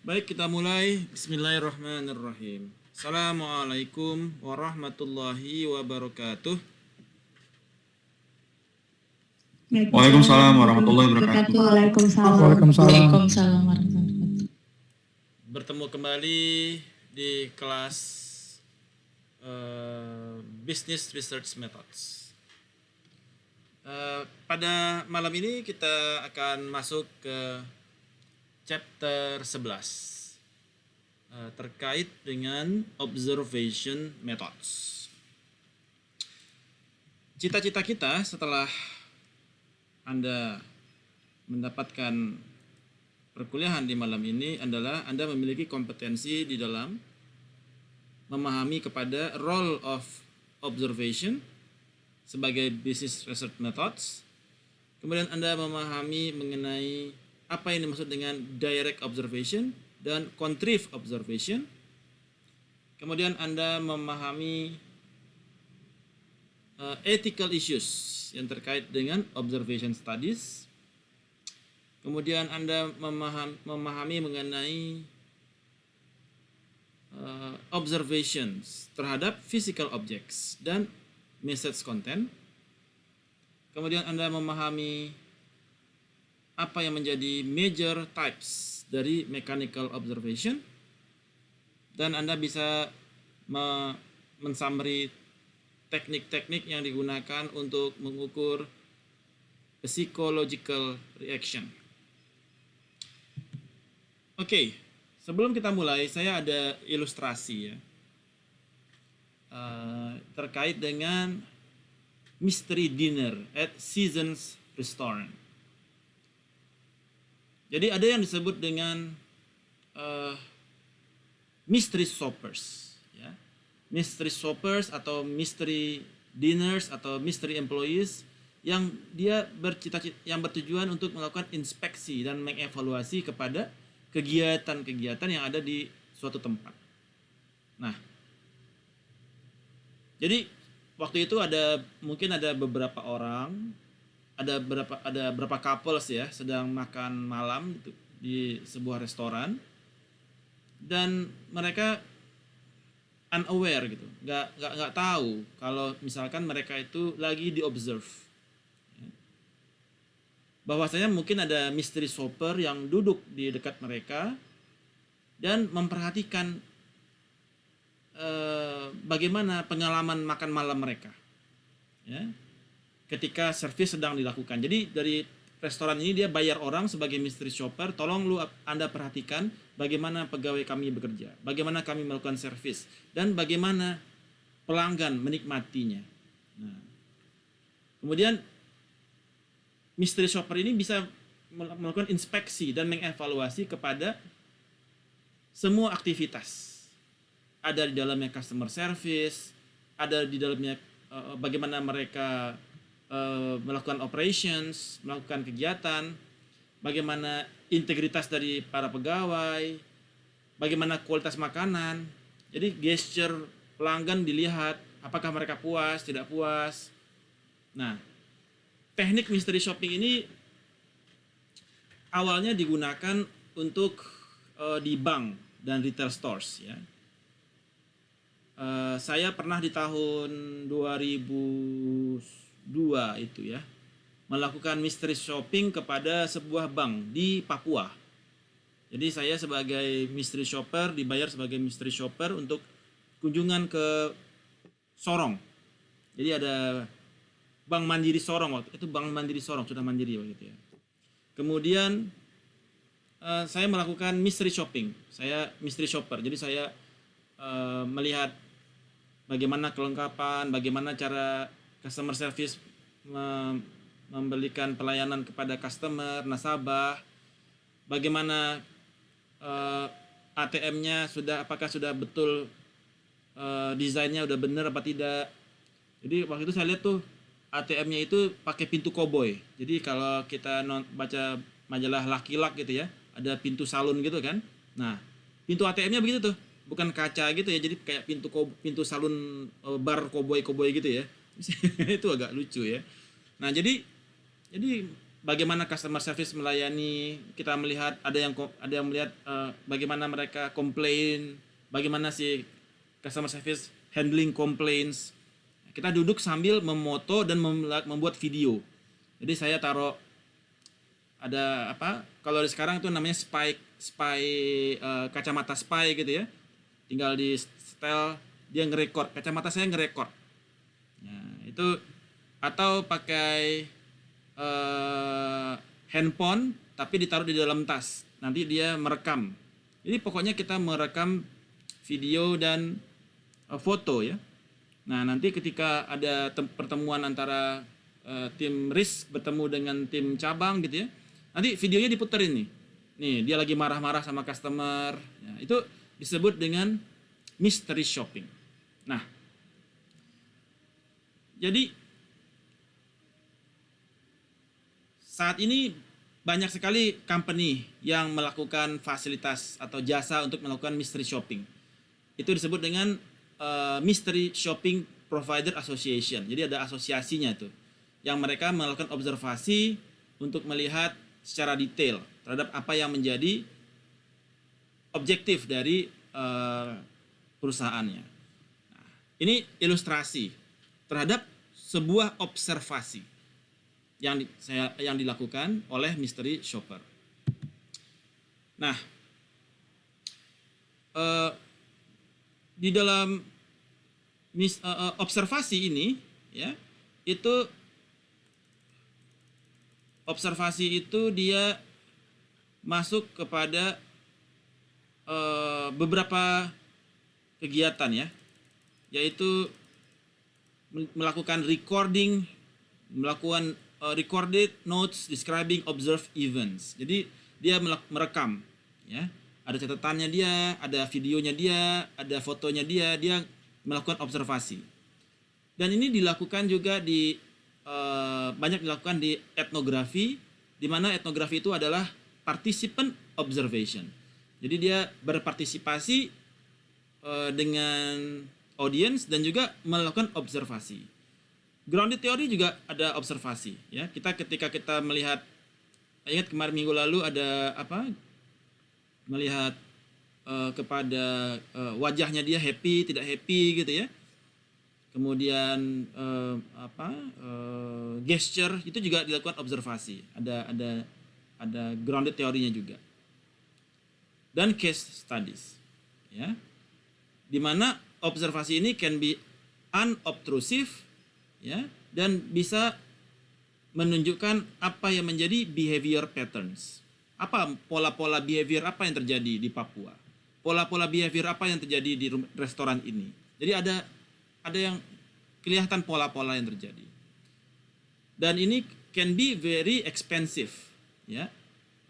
Baik, kita mulai. Bismillahirrahmanirrahim. Assalamualaikum warahmatullahi wabarakatuh. Waalaikumsalam warahmatullahi wabarakatuh. Waalaikumsalam. Waalaikumsalam warahmatullahi wabarakatuh. Bertemu kembali di kelas Business Research Methods. Pada malam ini kita akan masuk ke chapter 11 terkait dengan observation methods. Cita-cita kita setelah Anda mendapatkan perkuliahan di malam ini adalah Anda memiliki kompetensi di dalam memahami kepada role of observation sebagai business research methods. Kemudian Anda memahami mengenai apa yang dimaksud dengan direct observation dan contrive observation. Kemudian Anda memahami ethical issues yang terkait dengan observation studies. Kemudian Anda memahami mengenai observations terhadap physical objects dan message content. Kemudian Anda memahami apa yang menjadi major types dari mechanical observation, dan Anda bisa mensummary teknik-teknik yang digunakan untuk mengukur psychological reaction. Oke, sebelum kita mulai, saya ada ilustrasi ya terkait dengan mystery dinner at Seasons Restaurant. Jadi ada yang disebut dengan mystery shoppers, ya. Mystery shoppers atau mystery dinners atau mystery employees yang dia bertujuan untuk melakukan inspeksi dan mengevaluasi kepada kegiatan-kegiatan yang ada di suatu tempat. Nah, jadi waktu itu mungkin ada beberapa orang, ada beberapa couples ya sedang makan malam di sebuah restoran, dan mereka unaware gitu, nggak tahu kalau misalkan mereka itu lagi diobserve. Bahwasanya mungkin ada mystery shopper yang duduk di dekat mereka dan memperhatikan bagaimana pengalaman makan malam mereka, ya, ketika servis sedang dilakukan. Jadi dari restoran ini dia bayar orang sebagai mystery shopper, tolong Anda perhatikan bagaimana pegawai kami bekerja, bagaimana kami melakukan servis, dan bagaimana pelanggan menikmatinya. Nah, kemudian mystery shopper ini bisa melakukan inspeksi dan mengevaluasi kepada semua aktivitas. Ada di dalamnya customer service, ada di dalamnya bagaimana mereka melakukan operations, melakukan kegiatan, bagaimana integritas dari para pegawai, bagaimana kualitas makanan. Jadi gesture pelanggan dilihat, apakah mereka puas, tidak puas. Nah, teknik mystery shopping ini awalnya digunakan untuk di bank dan retail stores ya. Saya pernah di tahun 2002 itu ya melakukan mystery shopping kepada sebuah bank di Papua. Jadi saya sebagai mystery shopper dibayar sebagai mystery shopper untuk kunjungan ke Sorong. Jadi ada Bank Mandiri Sorong waktu itu, Bank Mandiri Sorong sudah mandiri waktu itu ya. Kemudian saya melakukan mystery shopping. Saya mystery shopper. Jadi saya melihat bagaimana kelengkapan, bagaimana cara customer service memberikan pelayanan kepada customer, nasabah, bagaimana ATM-nya apakah sudah betul, desainnya udah benar apa tidak. Jadi waktu itu saya lihat tuh ATM-nya itu pakai pintu koboi. Jadi kalau kita baca majalah Laki-Lak gitu ya, ada pintu salon gitu kan. Nah, pintu ATM-nya begitu tuh, bukan kaca gitu ya. Jadi kayak pintu salon bar koboi gitu ya. Itu agak lucu ya. Nah, jadi bagaimana customer service melayani, kita melihat ada yang melihat bagaimana mereka komplain, bagaimana si customer service handling complaints. Kita duduk sambil memoto dan membuat video. Jadi saya taruh ada kalau sekarang itu namanya kacamata spy gitu ya. Tinggal di setel, dia ngerekord, kacamata saya ngerekord. Nah, itu atau pakai handphone tapi ditaruh di dalam tas, nanti dia merekam. Jadi pokoknya kita merekam video dan foto ya. Nah, nanti ketika ada pertemuan antara tim risk bertemu dengan tim cabang gitu ya, nanti videonya diputerin nih dia lagi marah-marah sama customer ya, itu disebut dengan mystery shopping. Nah, jadi saat ini banyak sekali company yang melakukan fasilitas atau jasa untuk melakukan mystery shopping. Itu disebut dengan Mystery Shopping Provider Association. Jadi ada asosiasinya tuh, yang mereka melakukan observasi untuk melihat secara detail terhadap apa yang menjadi objektif dari perusahaannya. Nah, ini ilustrasi terhadap sebuah observasi yang dilakukan oleh mystery shopper. Nah, di dalam observasi ini ya, itu observasi itu dia masuk kepada beberapa kegiatan ya, yaitu melakukan melakukan recorded notes describing observed events. Jadi dia merekam ya, ada catatannya dia, ada videonya dia, ada fotonya dia melakukan observasi. Dan ini dilakukan juga banyak dilakukan di etnografi, di mana etnografi itu adalah participant observation. Jadi dia berpartisipasi dengan audience dan juga melakukan observasi. Grounded theory juga ada observasi ya. Ketika kita melihat, ingat kemarin minggu lalu ada melihat kepada wajahnya dia happy, tidak happy gitu ya. Kemudian gesture itu juga dilakukan observasi. Ada grounded teorinya juga. Dan case studies ya. Di mana observasi ini can be unobtrusive ya, dan bisa menunjukkan apa yang menjadi behavior patterns. Apa pola-pola behavior apa yang terjadi di Papua? Pola-pola behavior apa yang terjadi di restoran ini? Jadi ada yang kelihatan pola-pola yang terjadi. Dan ini can be very expensive ya,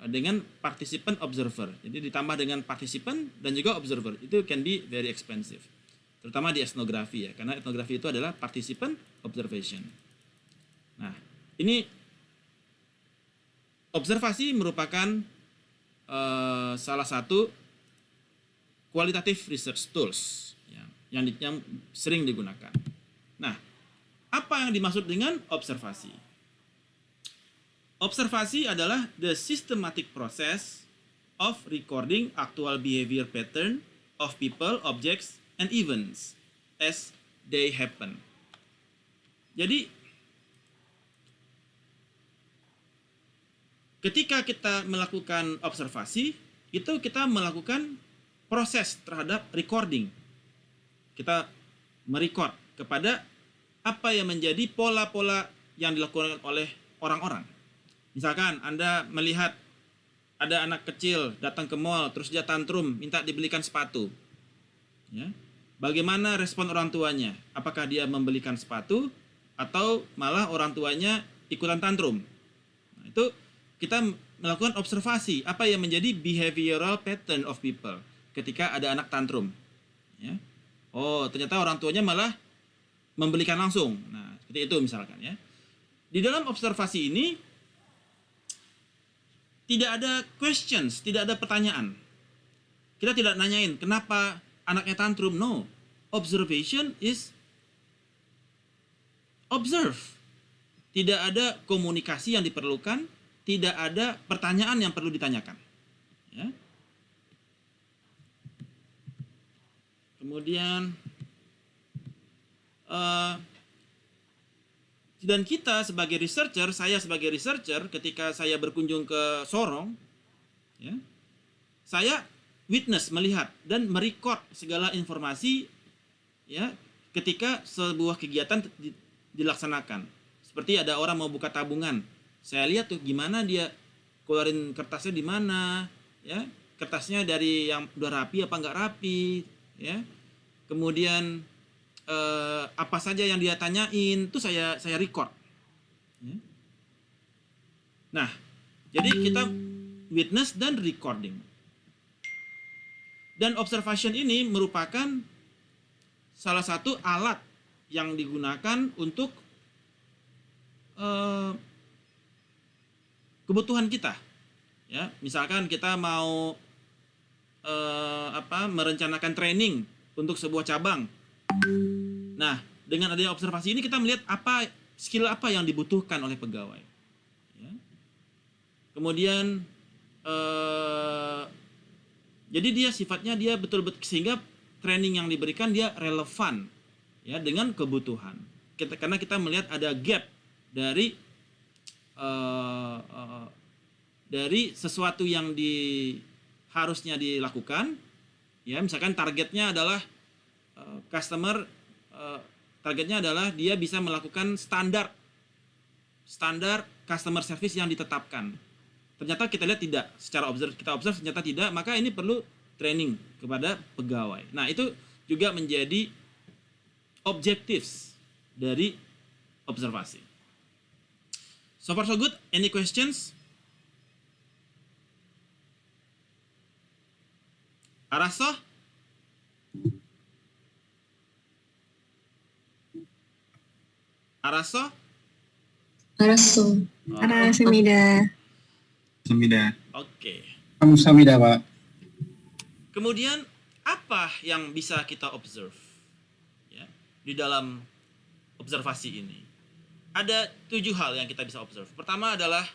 dengan participant observer. Jadi ditambah dengan participant dan juga observer, itu can be very expensive. Terutama di etnografi ya, karena etnografi itu adalah participant observation. Nah, ini observasi merupakan salah satu qualitative research tools ya, yang sering digunakan. Nah, apa yang dimaksud dengan observasi? Observasi adalah the systematic process of recording actual behavior pattern of people, objects, and events as they happen. Jadi ketika kita melakukan observasi, itu kita melakukan proses terhadap recording. Kita merecord kepada apa yang menjadi pola-pola yang dilakukan oleh orang-orang. Misalkan Anda melihat ada anak kecil datang ke mall, terus dia tantrum, minta dibelikan sepatu. Ya. Bagaimana respon orang tuanya? Apakah dia membelikan sepatu atau malah orang tuanya ikutan tantrum? Nah, itu kita melakukan observasi apa yang menjadi behavioral pattern of people ketika ada anak tantrum. Ya. Oh, ternyata orang tuanya malah membelikan langsung. Nah, seperti itu misalkan ya. Di dalam observasi ini tidak ada questions, tidak ada pertanyaan. Kita tidak nanyain kenapa anaknya tantrum. No. Observation is observe. Tidak ada komunikasi yang diperlukan, tidak ada pertanyaan yang perlu ditanyakan. Ya. Kemudian dan kita sebagai researcher, saya sebagai researcher, ketika saya berkunjung ke Sorong, ya, saya witness, melihat dan merecord segala informasi, ya, ketika sebuah kegiatan dilaksanakan. Seperti ada orang mau buka tabungan, saya lihat tuh gimana dia keluarin kertasnya di mana, ya, kertasnya dari yang udah rapi apa nggak rapi, ya. Kemudian apa saja yang dia tanyain tuh saya record. Ya. Nah, jadi kita witness dan recording. Dan observation ini merupakan salah satu alat yang digunakan untuk kebutuhan kita. Ya, misalkan kita mau merencanakan training untuk sebuah cabang. Nah, dengan adanya observasi ini kita melihat skill apa yang dibutuhkan oleh pegawai. Ya. Kemudian jadi dia sifatnya dia betul-betul, sehingga training yang diberikan dia relevan, ya, dengan kebutuhan. Karena kita melihat ada gap dari sesuatu yang harusnya dilakukan. Ya, misalkan targetnya adalah targetnya adalah dia bisa melakukan standar customer service yang ditetapkan. Ternyata kita lihat tidak, secara kita observe ternyata tidak, maka ini perlu training kepada pegawai. Nah, itu juga menjadi objectives dari observasi. So far so good. Any questions? Araso? Araso? Semida. Oke. Samida, Pak. Kemudian apa yang bisa kita observe, ya, di dalam observasi ini? Ada 7 hal yang kita bisa observe. Pertama adalah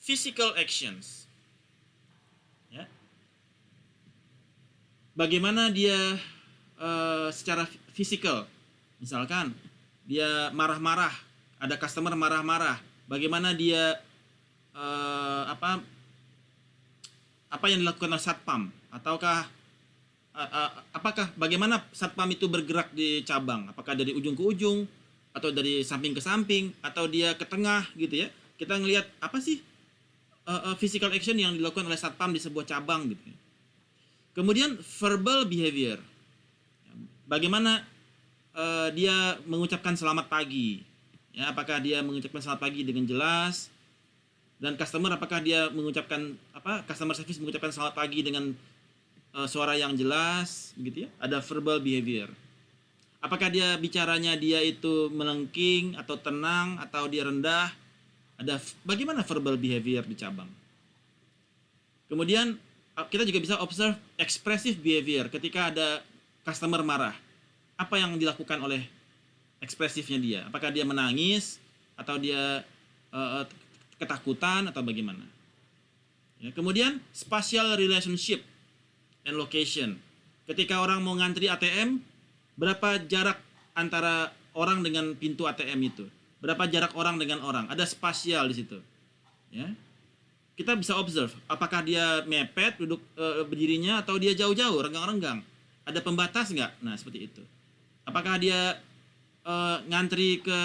physical actions. Ya. Bagaimana dia secara fisikal, misalkan dia marah-marah, ada customer marah-marah, bagaimana dia apa yang dilakukan oleh satpam, ataukah apakah bagaimana satpam itu bergerak di cabang, apakah dari ujung ke ujung atau dari samping ke samping atau dia ke tengah, gitu ya. Kita ngelihat apa sih physical action yang dilakukan oleh satpam di sebuah cabang, gitu ya. Kemudian verbal behavior, bagaimana dia mengucapkan selamat pagi, ya, apakah dia mengucapkan selamat pagi dengan jelas, dan customer apakah dia mengucapkan customer service mengucapkan selamat pagi dengan suara yang jelas, begitu ya. Ada verbal behavior. Apakah dia bicaranya dia itu melengking atau tenang atau dia rendah? Ada bagaimana verbal behavior di cabang. Kemudian kita juga bisa observe expressive behavior ketika ada customer marah. Apa yang dilakukan oleh ekspresifnya dia? Apakah dia menangis atau dia ketakutan atau bagaimana? Ya, kemudian spatial relationship and location. Ketika orang mau ngantri ATM, berapa jarak antara orang dengan pintu ATM itu? Berapa jarak orang dengan orang? Ada spasial di situ. Ya. Kita bisa observe apakah dia mepet duduk berdirinya atau dia jauh-jauh, renggang-renggang. Ada pembatas nggak? Nah, seperti itu. Apakah dia ngantri ke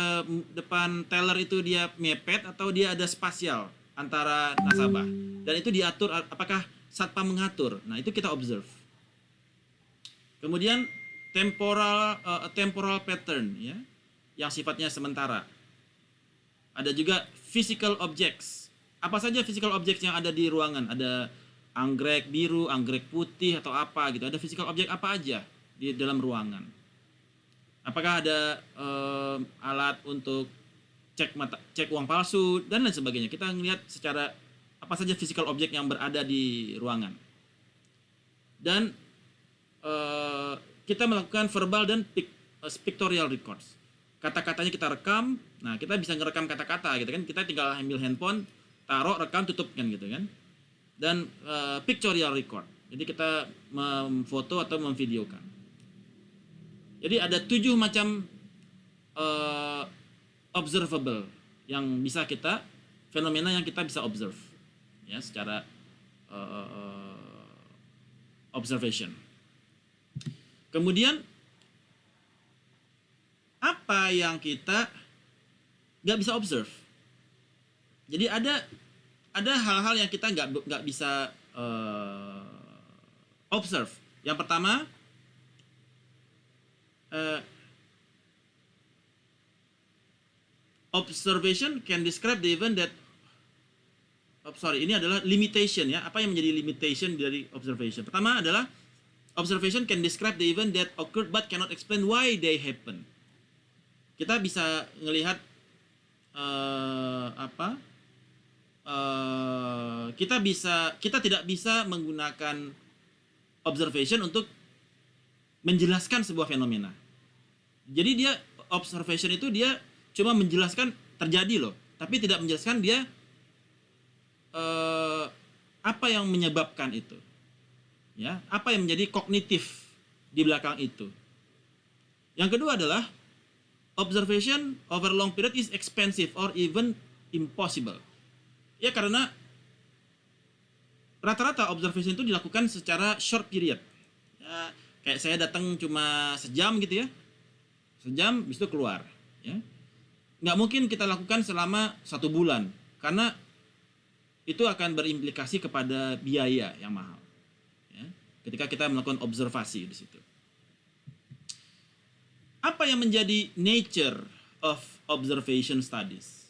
depan teller itu dia mepet atau dia ada spasial antara nasabah. Dan itu diatur, apakah satpam mengatur. Nah, itu kita observe. Kemudian temporal pattern, ya, yang sifatnya sementara. Ada juga physical objects. Apa saja physical objects yang ada di ruangan? Ada anggrek biru, anggrek putih atau apa gitu. Ada physical object apa aja di dalam ruangan? Apakah ada alat untuk cek uang palsu dan lain sebagainya. Kita melihat secara apa saja physical object yang berada di ruangan. Dan kita melakukan verbal dan pictorial records. kata-katanya kita rekam. Nah, kita bisa ngerekam kata-kata gitu kan. Kita tinggal ambil handphone, taruh, rekam, tutup kan gitu kan. Dan pictorial record. Jadi kita memfoto atau memvideokan. Jadi ada 7 macam observable yang bisa kita, fenomena yang kita bisa observe ya secara observation. Kemudian apa yang kita nggak bisa observe? Jadi ada hal-hal yang kita nggak bisa observe. Yang pertama, observation can describe the event that ini adalah limitation ya. Apa yang menjadi limitation dari observation? Pertama adalah observation can describe the event that occurred but cannot explain why they happen. Kita bisa ngelihat kita tidak bisa menggunakan observation untuk menjelaskan sebuah fenomena. Jadi observation itu dia cuma menjelaskan terjadi loh, tapi tidak menjelaskan dia apa yang menyebabkan itu. Ya, apa yang menjadi kognitif di belakang itu. Yang kedua adalah observation over long period is expensive or even impossible. Ya, karena rata-rata observation itu dilakukan secara short period. Ya, kayak saya datang cuma sejam gitu ya. Sejam, habis itu keluar. Ya. Nggak mungkin kita lakukan selama 1 bulan. Karena itu akan berimplikasi kepada biaya yang mahal. Ya. Ketika kita melakukan observasi di situ. Apa yang menjadi nature of observation studies?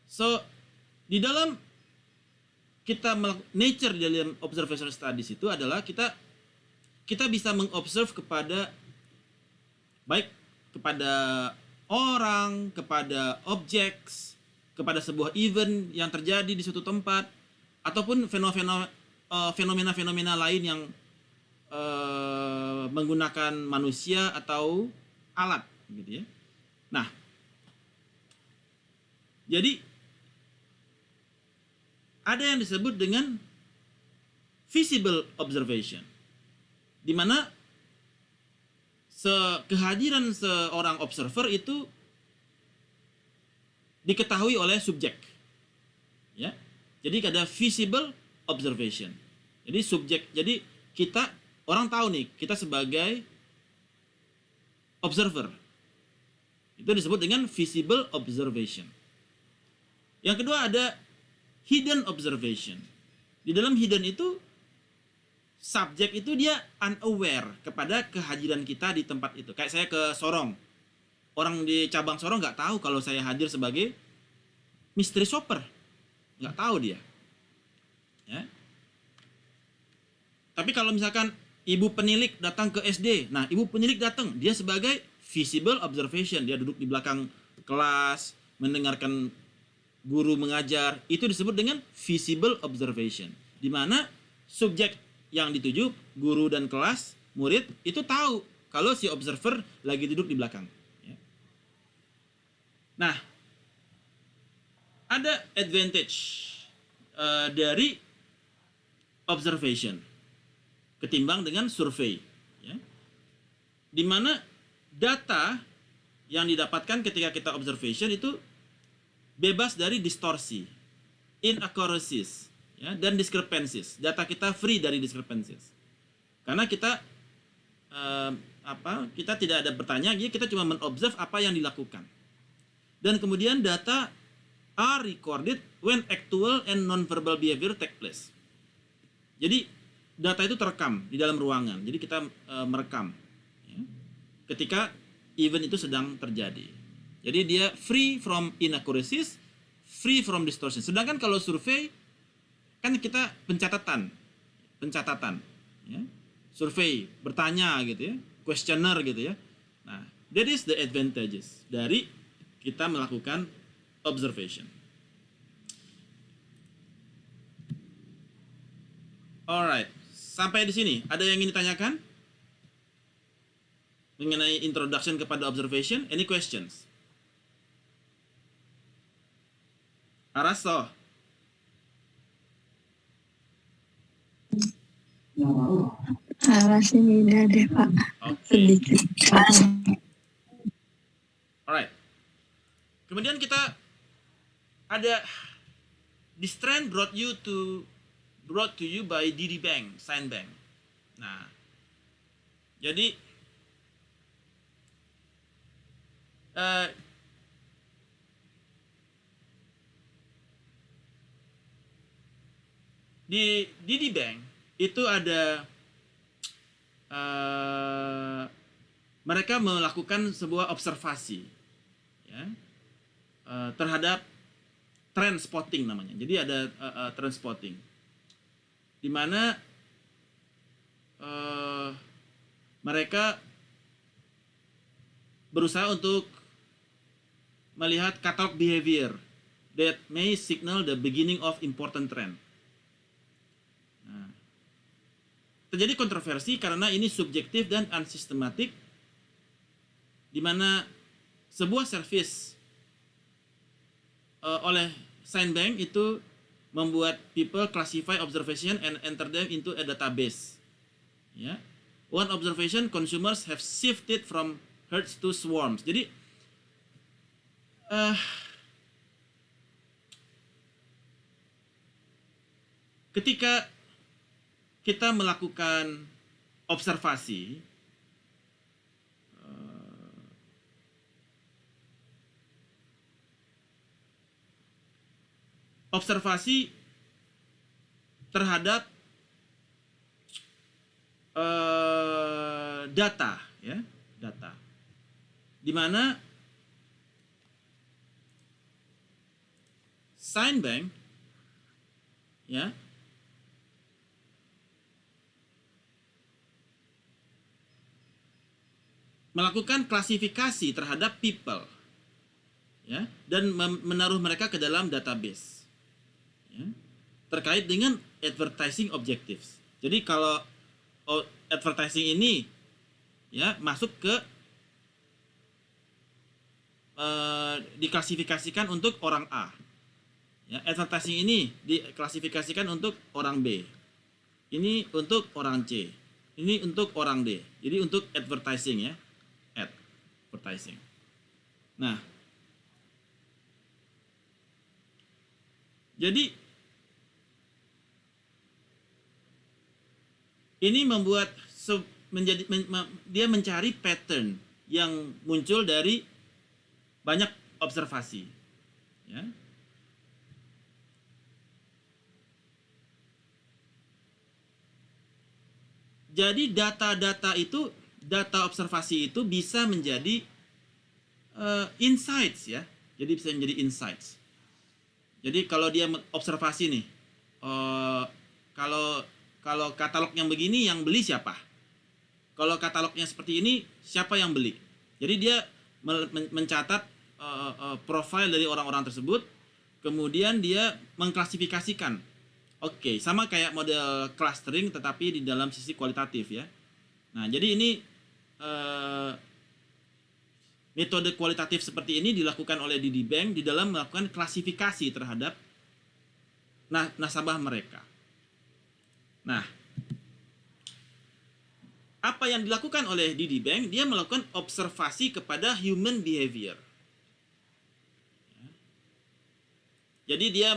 So, di dalam kita nature di dalam observation studies itu adalah kita bisa mengobserve kepada baik kepada orang, kepada objeks, kepada sebuah event yang terjadi di suatu tempat, ataupun fenomena-fenomena lain yang menggunakan manusia atau alat, gitu ya. Nah, jadi ada yang disebut dengan visible observation, di mana kehadiran seorang observer itu diketahui oleh subjek. Ya. Jadi ada visible observation. Jadi orang tahu nih, kita sebagai observer. Itu disebut dengan visible observation. Yang kedua ada hidden observation. Di dalam hidden itu subjek itu dia unaware kepada kehadiran kita di tempat itu. Kayak saya ke Sorong. Orang di cabang Sorong nggak tahu kalau saya hadir sebagai mystery shopper. Nggak tahu dia. Ya. Tapi kalau misalkan ibu penilik datang ke SD. Nah, ibu penilik datang. Dia sebagai visible observation. Dia duduk di belakang kelas, mendengarkan guru mengajar. Itu disebut dengan visible observation. Di mana subjek yang dituju, guru dan kelas, murid, itu tahu kalau si observer lagi duduk di belakang. Ya. Nah, ada advantage dari observation ketimbang dengan survei. Ya. Di mana data yang didapatkan ketika kita observation itu bebas dari distorsi, inaccuracies, ya, dan discrepancies. Data kita free dari discrepancies. Karena kita kita tidak ada bertanya, kita cuma menobserve apa yang dilakukan. Dan kemudian data are recorded when actual and non-verbal behavior take place. Jadi data itu terekam di dalam ruangan. Jadi kita merekam ya, ketika event itu sedang terjadi. Jadi dia free from inaccuracies, free from distortion. Sedangkan kalau survei kan kita pencatatan, ya. Survei, bertanya gitu ya, questionnaire gitu ya. Nah, that is the advantages dari kita melakukan observation. Alright, sampai di sini ada yang ingin ditanyakan? mengenai introduction kepada observation. Any questions? Arasto. Rasanya tidak ada, Pak. Oke. Sedikit. Alright. Kemudian kita ada this trend brought to you by DD Bank, Sign Bank. Nah, jadi di DD Bank itu ada mereka melakukan sebuah observasi, ya, terhadap trend spotting namanya. Jadi ada trend spotting, di mana mereka berusaha untuk melihat katalog behavior that may signal the beginning of important trend. Nah, terjadi kontroversi karena ini subjektif dan unsystematic, di mana sebuah service oleh Sign Bank itu membuat people classify observation and enter them into a database. Ya, one observation consumers have shifted from herds to swarms. Jadi ketika kita melakukan observasi, observasi terhadap data, ya, data, di mana Sign Bank, ya, melakukan klasifikasi terhadap people, ya, dan menaruh mereka ke dalam database, ya, terkait dengan advertising objectives. Jadi kalau advertising ini, ya, masuk ke diklasifikasikan untuk orang A, ya, advertising ini diklasifikasikan untuk orang B, ini untuk orang C, ini untuk orang D. Jadi untuk advertising, ya, advertising. Nah, jadi ini membuat dia mencari pattern yang muncul dari banyak observasi, ya. Jadi data-data itu, data observasi itu bisa menjadi insights, ya. Jadi bisa menjadi insights. Jadi kalau dia observasi nih, kalau katalog yang begini yang beli siapa? Kalau katalognya seperti ini siapa yang beli? Jadi dia mencatat profil dari orang-orang tersebut, kemudian dia mengklasifikasikan. Oke, sama kayak model clustering tetapi di dalam sisi kualitatif, ya. Nah, jadi ini metode kualitatif seperti ini dilakukan oleh DD Bank di dalam melakukan klasifikasi terhadap nasabah mereka. Nah, apa yang dilakukan oleh DD Bank? Dia melakukan observasi kepada human behavior. Jadi dia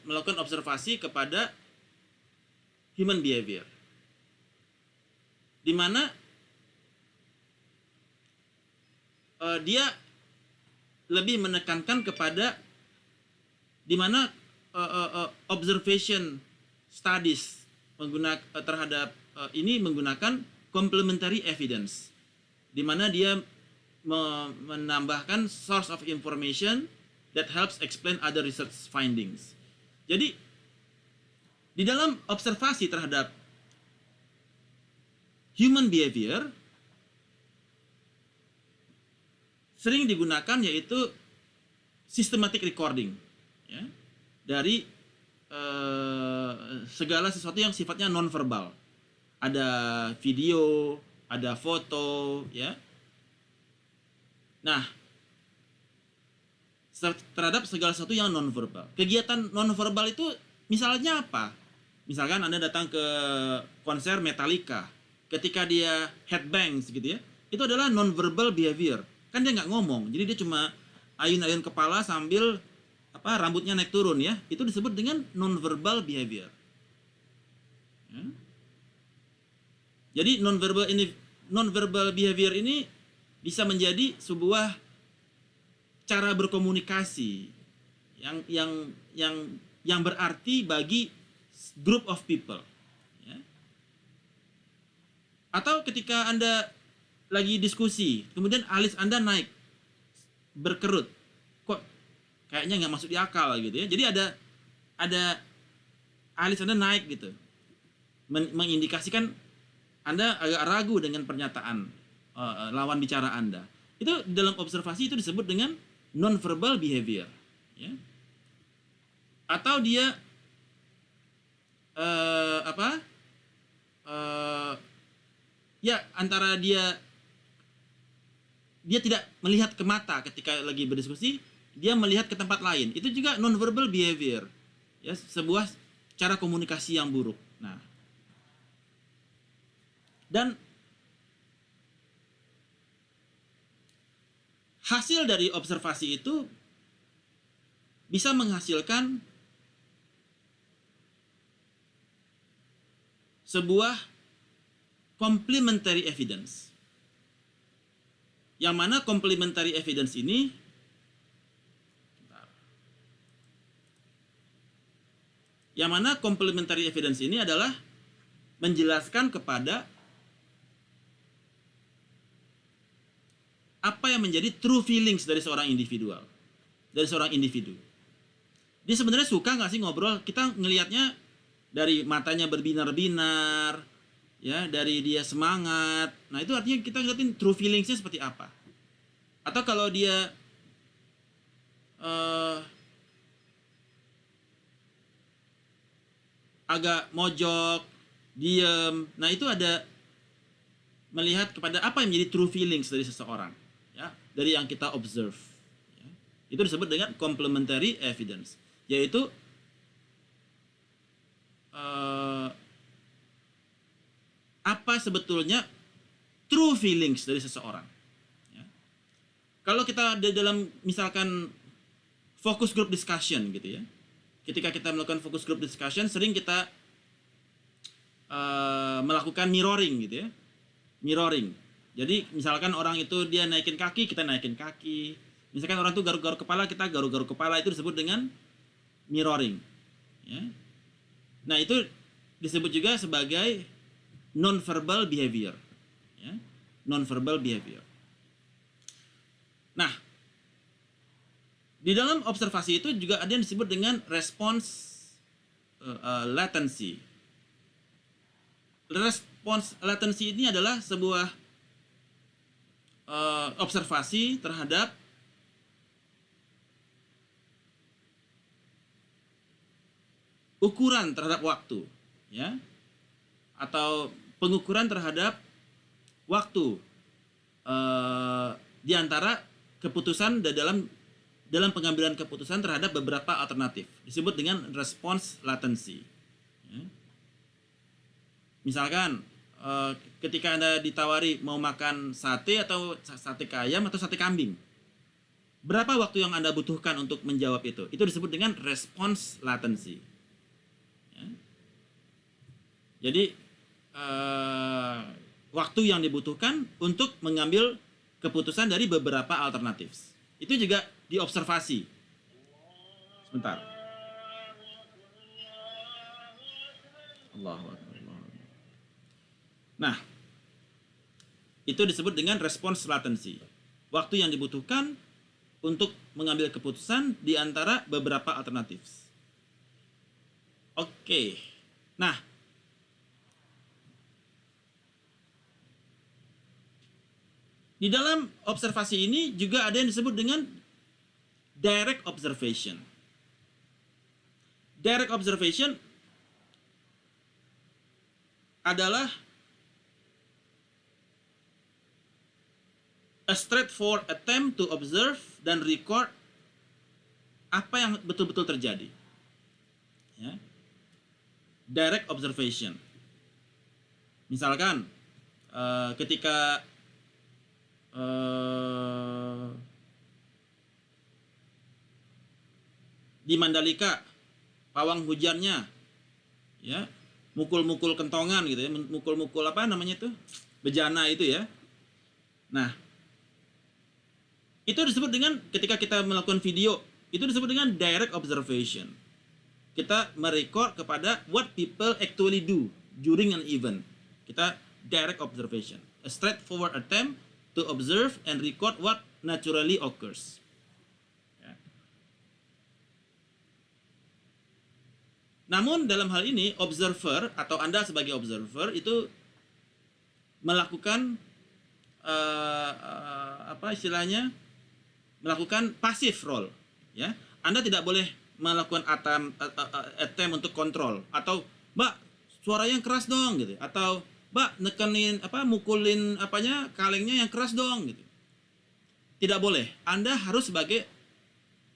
melakukan observasi kepada human behavior, di mana dia lebih menekankan kepada di mana observation studies terhadap ini menggunakan complementary evidence, di mana dia menambahkan source of information that helps explain other research findings. Jadi di dalam observasi terhadap human behavior sering digunakan yaitu systematic recording, ya, dari segala sesuatu yang sifatnya nonverbal. Ada video, ada foto, ya. Nah, terhadap segala sesuatu yang nonverbal. Kegiatan nonverbal itu misalnya apa? Misalkan Anda datang ke konser Metallica, ketika dia headbangs gitu ya, itu adalah nonverbal behavior. Kan dia nggak ngomong, jadi dia cuma ayun-ayun kepala sambil rambutnya naik turun ya. Itu disebut dengan nonverbal behavior. Ya. Jadi nonverbal behavior ini bisa menjadi sebuah cara berkomunikasi yang berarti bagi group of people, ya. Atau ketika Anda lagi diskusi, kemudian alis Anda naik berkerut, kok kayaknya nggak masuk di akal gitu ya. Jadi ada alis Anda naik gitu, mengindikasikan Anda agak ragu dengan pernyataan lawan bicara Anda. Itu dalam observasi itu disebut dengan nonverbal behavior, ya. Atau dia ya antara dia tidak melihat ke mata ketika lagi berdiskusi, dia melihat ke tempat lain. Itu juga nonverbal behavior, ya, sebuah cara komunikasi yang buruk. Nah, dan hasil dari observasi itu bisa menghasilkan sebuah complementary evidence. Yang mana complementary evidence ini adalah menjelaskan kepada apa yang menjadi true feelings dari seorang individu. Dia sebenarnya suka nggak sih ngobrol? Kita ngelihatnya dari matanya berbinar-binar, ya, dari dia semangat. Nah, itu artinya kita ngeliatin true feelingsnya seperti apa. Atau kalau dia agak mojok, diem, nah itu ada melihat kepada apa yang menjadi true feelings dari seseorang, ya, dari yang kita observe, ya. Itu disebut dengan complementary evidence, yaitu apa sebetulnya true feelings dari seseorang, ya. Kalau kita dalam misalkan focus group discussion gitu ya, ketika kita melakukan focus group discussion sering kita melakukan mirroring gitu ya. Mirroring. Jadi misalkan orang itu dia naikin kaki, kita naikin kaki. Misalkan orang itu garuk-garuk kepala, kita garuk-garuk kepala. Itu disebut dengan mirroring, ya. Nah, itu disebut juga sebagai nonverbal behavior, ya. Nonverbal behavior. Nah, di dalam observasi itu juga ada yang disebut dengan response latency. Response latency ini adalah sebuah observasi terhadap ukuran terhadap waktu, ya, atau pengukuran terhadap waktu di antara keputusan dalam pengambilan keputusan terhadap beberapa alternatif, disebut dengan response latency, ya. Misalkan ketika Anda ditawari mau makan sate atau sate ayam atau sate kambing, berapa waktu yang Anda butuhkan untuk menjawab itu? Itu disebut dengan response latency, ya. Jadi waktu yang dibutuhkan untuk mengambil keputusan dari beberapa alternatif. Itu juga diobservasi. Sebentar. Allahu Akbar. Nah, itu disebut dengan response latency. Waktu yang dibutuhkan untuk mengambil keputusan di antara beberapa alternatif. Oke. Nah, di dalam observasi ini juga ada yang disebut dengan direct observation. Direct observation adalah a straightforward attempt to observe dan record apa yang betul-betul terjadi. Ya. Direct observation. Misalkan ketika di Mandalika pawang hujannya, ya, mukul-mukul kentongan gitu ya, mukul-mukul apa namanya itu, bejana itu ya. Nah, itu disebut dengan ketika kita melakukan video, itu disebut dengan direct observation. Kita merecord kepada what people actually do during an event. Kita direct observation, a straightforward attempt to observe and record what naturally occurs. Ya. Namun dalam hal ini observer atau Anda sebagai observer itu melakukan apa istilahnya, melakukan passive role, ya. Anda tidak boleh melakukan attempt untuk kontrol, atau Mbak suaranya yang keras dong gitu, atau Mbak nekenin apa, mukulin apanya, kalengnya yang keras dong gitu. Tidak boleh. Anda harus sebagai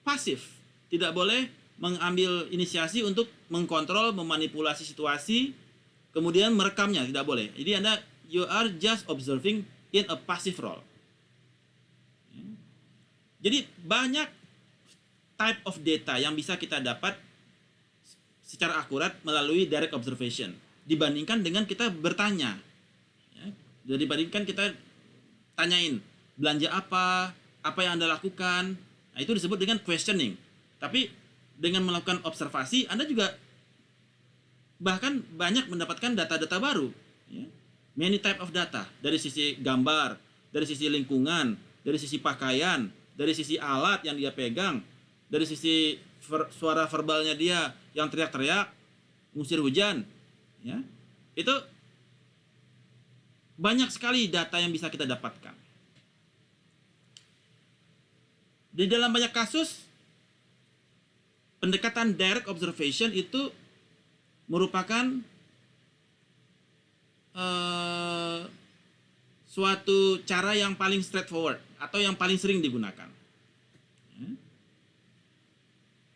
pasif, tidak boleh mengambil inisiasi untuk mengkontrol, memanipulasi situasi, kemudian merekamnya, tidak boleh. Jadi Anda, you are just observing in a passive role. Jadi banyak type of data yang bisa kita dapat secara akurat melalui direct observation dibandingkan dengan kita bertanya, ya. Dibandingkan kita tanyain belanja apa yang Anda lakukan. Nah, itu disebut dengan questioning. Tapi dengan melakukan observasi, Anda juga bahkan banyak mendapatkan data-data baru, ya. Many type of data, dari sisi gambar, dari sisi lingkungan, dari sisi pakaian, dari sisi alat yang dia pegang, dari sisi suara verbalnya dia yang teriak-teriak, ngusir hujan, ya. Itu banyak sekali data yang bisa kita dapatkan. Di dalam banyak kasus, pendekatan direct observation itu merupakan suatu cara yang paling straightforward atau yang paling sering digunakan.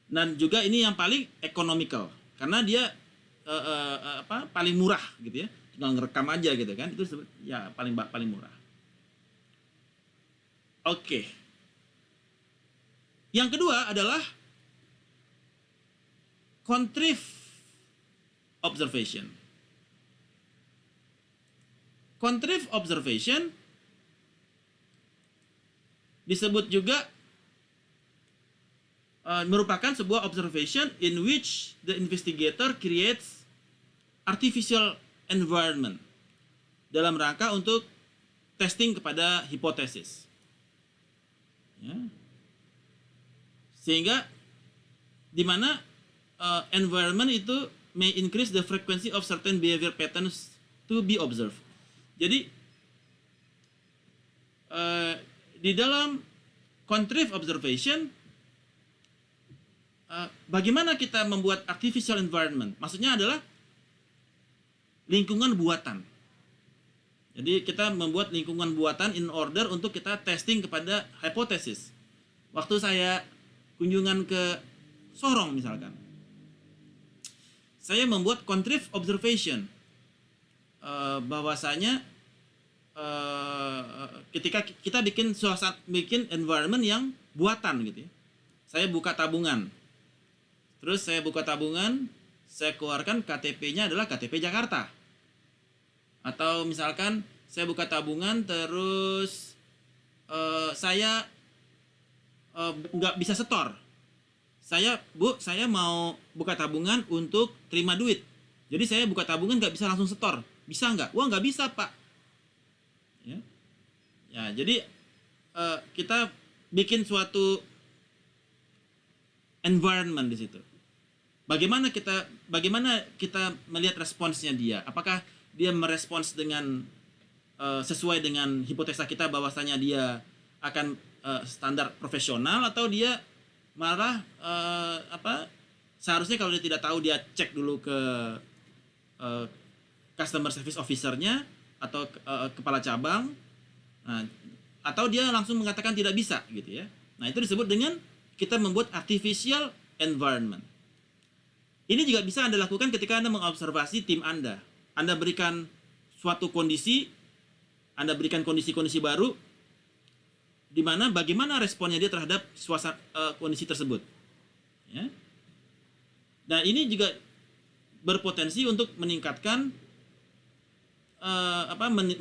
Dan juga ini yang paling economical karena dia paling murah gitu ya, tinggal ngerekam aja gitu kan, itu ya paling murah. Oke. Yang kedua adalah contrive observation. Contrive observation disebut juga merupakan sebuah observation in which the investigator creates artificial environment dalam rangka untuk testing kepada hipotesis, ya. Sehingga di mana environment itu may increase the frequency of certain behavior patterns to be observed. Jadi di dalam contrive observation, bagaimana kita membuat artificial environment? Maksudnya adalah lingkungan buatan. Jadi kita membuat lingkungan buatan in order untuk kita testing kepada hipotesis. Waktu saya kunjungan ke Sorong misalkan, saya membuat contrive observation, bahwasanya ketika kita bikin environment yang buatan gitu ya. Saya buka tabungan. Terus saya buka tabungan, saya keluarkan KTP-nya adalah KTP Jakarta. Atau misalkan saya buka tabungan terus saya nggak bisa setor. Saya mau buka tabungan untuk terima duit. Jadi saya buka tabungan nggak bisa langsung setor. Bisa nggak? Wah, nggak bisa, Pak. Ya, jadi kita bikin suatu environment di situ. Bagaimana kita melihat responsnya dia? Apakah dia merespons dengan sesuai dengan hipotesa kita bahwasanya dia akan standar profesional, atau dia malah seharusnya kalau dia tidak tahu dia cek dulu ke customer service officer-nya atau kepala cabang. Nah, atau dia langsung mengatakan tidak bisa gitu ya. Nah, itu disebut dengan kita membuat artificial environment. Ini juga bisa Anda lakukan ketika Anda mengobservasi tim Anda. Anda berikan suatu kondisi, Anda berikan kondisi-kondisi baru, di mana bagaimana responnya dia terhadap kondisi tersebut. Ya. Nah, ini juga berpotensi untuk meningkatkan,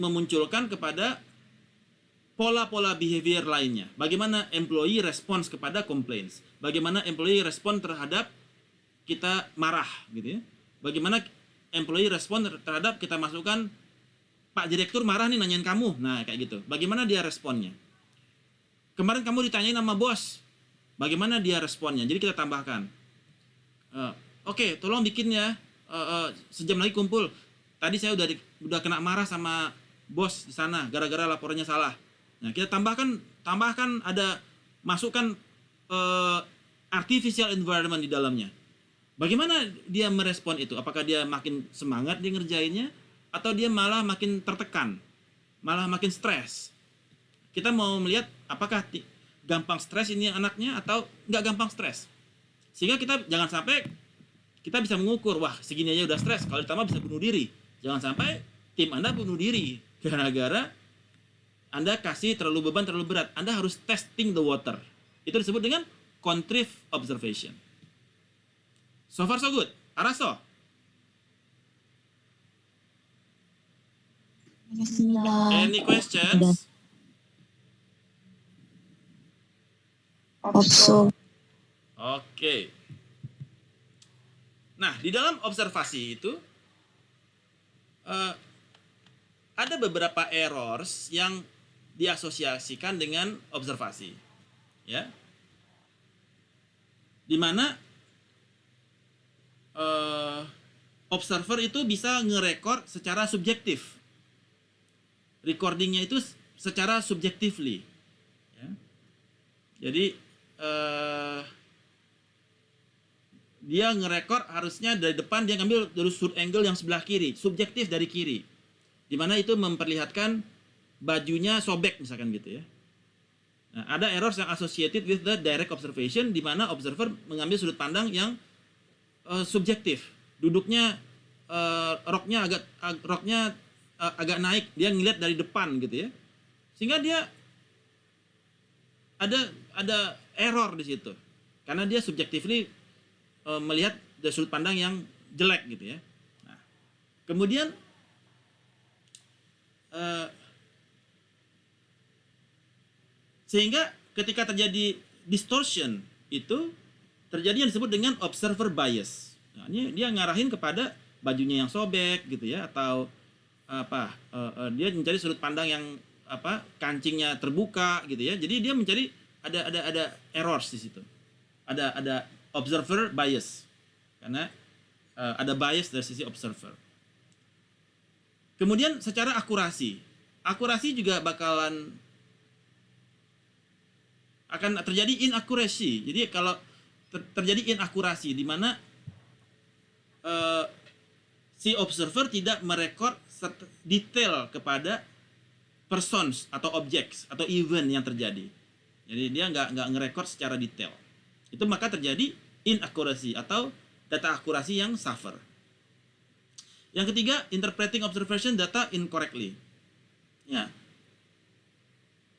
memunculkan kepada pola-pola behavior lainnya. Bagaimana employee respons kepada complaints. Bagaimana employee respon terhadap kita marah gitu ya. Bagaimana employee respon terhadap kita masukkan, Pak Direktur marah nih nanyain kamu. Nah, kayak gitu. Bagaimana dia responnya? Kemarin kamu ditanyain sama bos. Bagaimana dia responnya? Jadi kita tambahkan. Oke, tolong bikin ya. Sejam lagi kumpul. Tadi saya udah kena marah sama bos di sana gara-gara laporannya salah. Nah, kita tambahkan ada masukkan artificial environment di dalamnya. Bagaimana dia merespon itu? Apakah dia makin semangat dia ngerjainnya, atau dia malah makin tertekan, malah makin stres? Kita mau melihat apakah gampang stres ini anaknya atau nggak gampang stres. Sehingga kita jangan sampai kita bisa mengukur, wah segini aja udah stres, kalau ditambah bisa bunuh diri. Jangan sampai tim Anda bunuh diri gara-gara Anda kasih terlalu beban, terlalu berat. Anda harus testing the water. Itu disebut dengan contrive observation. So far so good. Arasto? Any questions? Oke. Nah, di dalam observasi itu ada beberapa errors yang diasosiasikan dengan observasi, ya. Di mana observer itu bisa ngerekord secara subjektif. Recordingnya itu secara subjectively, ya. Jadi dia ngerekord harusnya dari depan, dia ngambil dari sudut angle yang sebelah kiri, subjektif dari kiri, dimana itu memperlihatkan bajunya sobek misalkan gitu ya. Nah, ada errors yang associated with the direct observation, dimana observer mengambil sudut pandang yang subjektif, duduknya roknya agak naik, dia ngelihat dari depan gitu ya, sehingga dia ada error di situ karena dia subjectively melihat dari sudut pandang yang jelek gitu ya. Nah, kemudian sehingga ketika terjadi distortion itu terjadi yang disebut dengan observer bias. Nah, ini dia ngarahin kepada bajunya yang sobek gitu ya, atau dia mencari sudut pandang yang kancingnya terbuka gitu ya. Jadi dia mencari ada errors di situ. Ada observer bias karena ada bias dari sisi observer. Kemudian secara akurasi juga akan terjadi inaccuracy. Jadi kalau terjadi inakurasi di mana si observer tidak merekord detail kepada persons atau objects atau event yang terjadi. Jadi dia nggak ngerekord secara detail. Itu maka terjadi inaccuracy atau data akurasi yang suffer. Yang ketiga, interpreting observation data incorrectly. Ya.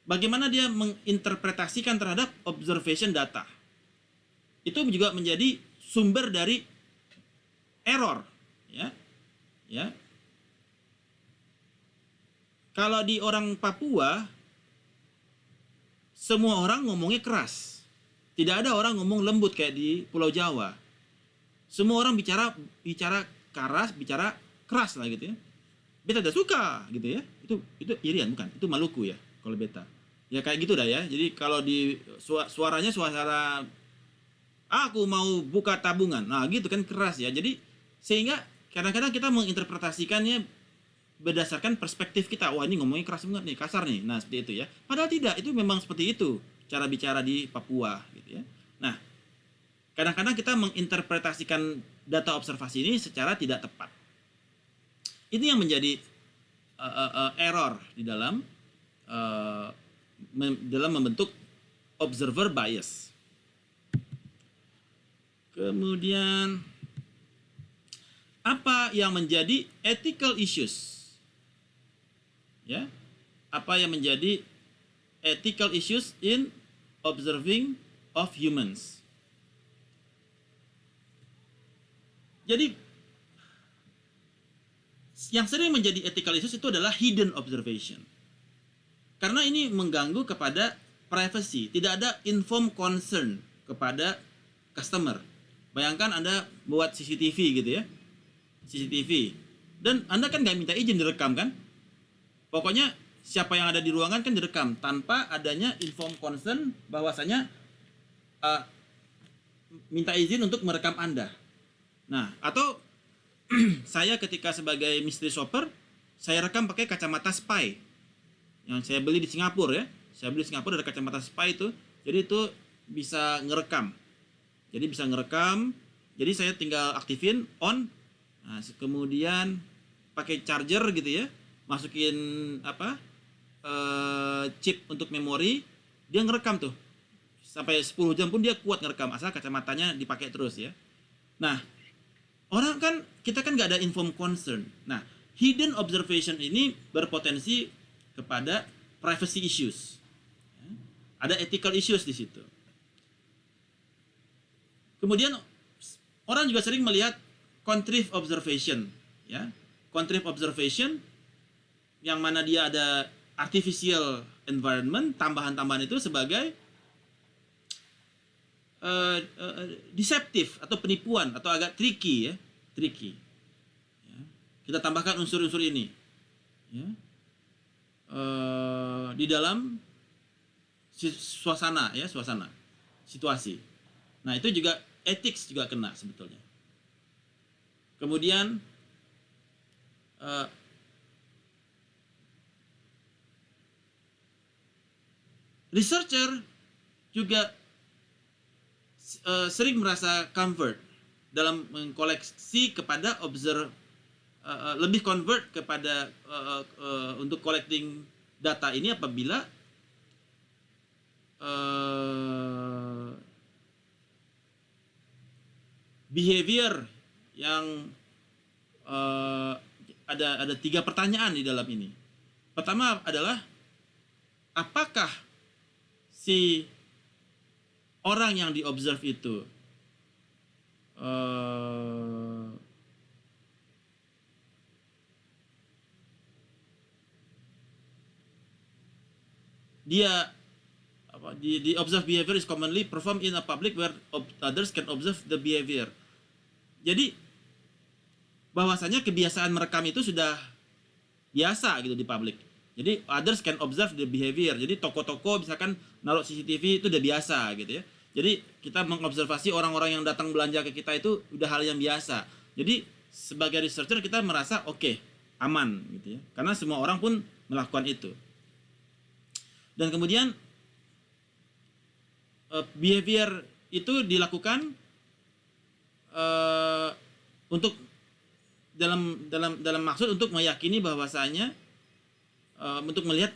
Bagaimana dia menginterpretasikan terhadap observation data? Itu juga menjadi sumber dari error, ya. Ya. Kalau di orang Papua, semua orang ngomongnya keras. Tidak ada orang ngomong lembut kayak di Pulau Jawa. Semua orang bicara keras lah gitu ya. Beta tidak suka gitu ya. Itu Irian bukan? Itu Maluku ya kalau beta. Ya kayak gitu dah ya. Jadi kalau di suaranya suara aku mau buka tabungan. Nah, gitu kan keras ya. Jadi sehingga kadang-kadang kita menginterpretasikannya berdasarkan perspektif kita. Wah, ini ngomongnya keras banget nih, kasar nih. Nah, seperti itu ya. Padahal tidak, itu memang seperti itu cara bicara di Papua gitu ya. Nah, kadang-kadang kita menginterpretasikan data observasi ini secara tidak tepat. Ini yang menjadi error di dalam dalam membentuk observer bias. Kemudian apa yang menjadi ethical issues? Ya, apa yang menjadi ethical issues in observing of humans? Jadi yang sering menjadi ethical issues itu adalah hidden observation. Karena ini mengganggu kepada privacy, tidak ada informed concern kepada customer. Bayangkan Anda buat CCTV gitu ya, CCTV, dan Anda kan nggak minta izin direkam kan? Pokoknya siapa yang ada di ruangan kan direkam tanpa adanya informed concern bahwasanya minta izin untuk merekam Anda. Nah, atau saya ketika sebagai mystery shopper, saya rekam pakai kacamata spy yang saya beli di Singapura ya. Saya beli di Singapura ada kacamata spy itu, jadi itu bisa ngerekam. Jadi bisa ngerekam. Jadi saya tinggal aktifin on. Nah, kemudian pakai charger gitu ya, masukin chip untuk memori, dia ngerekam tuh. Sampai 10 jam pun dia kuat ngerekam asal kacamatanya dipakai terus ya. Nah, kita kan nggak ada informed concern. Nah, hidden observation ini berpotensi kepada privacy issues. Ada ethical issues di situ. Kemudian orang juga sering melihat contrived observation, ya. Contrived observation yang mana dia ada artificial environment, tambahan-tambahan itu sebagai deceptive atau penipuan atau agak tricky ya, tricky. Ya. Kita tambahkan unsur-unsur ini, ya, di dalam suasana ya, situasi. Nah itu juga ethics juga kena sebetulnya. Kemudian researcher juga sering merasa comfort dalam mengkoleksi kepada lebih convert kepada untuk collecting data ini apabila behavior yang ada 3 pertanyaan di dalam ini. Pertama adalah apakah si orang yang diobserve itu the observed behavior is commonly performed in a public where others can observe the behavior. Jadi bahwasanya kebiasaan merekam itu sudah biasa gitu di publik. Jadi others can observe the behavior. Jadi toko-toko misalkan naruh CCTV itu udah biasa gitu ya. Jadi kita mengobservasi orang-orang yang datang belanja ke kita itu udah hal yang biasa. Jadi sebagai researcher kita merasa oke, aman gitu ya. Karena semua orang pun melakukan itu. Dan kemudian behavior itu dilakukan untuk dalam maksud untuk meyakini bahwasanya untuk melihat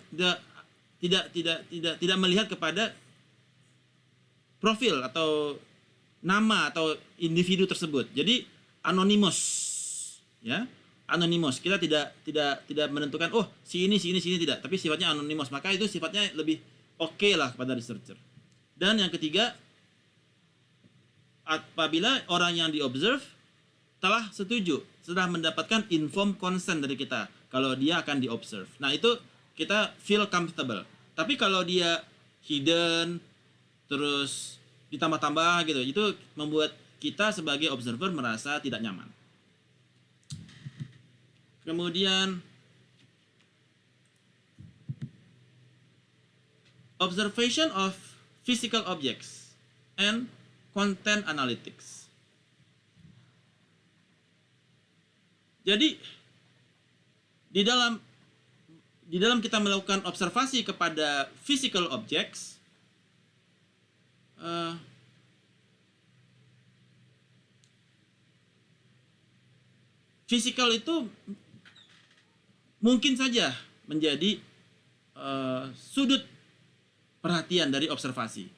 tidak melihat kepada profil atau nama atau individu tersebut. Jadi anonymous, ya, anonymous. Kita tidak menentukan si ini tidak, tapi sifatnya anonymous. Maka itu sifatnya lebih oke lah kepada researcher. Dan yang ketiga, apabila orang yang diobserve telah setuju, sudah mendapatkan informed consent dari kita kalau dia akan diobserve. Nah itu kita feel comfortable. Tapi kalau dia hidden terus ditambah-tambah gitu, itu membuat kita sebagai observer merasa tidak nyaman. Kemudian observation of physical objects and content analytics. Jadi di dalam kita melakukan observasi kepada physical objects, physical itu mungkin saja menjadi sudut perhatian dari observasi,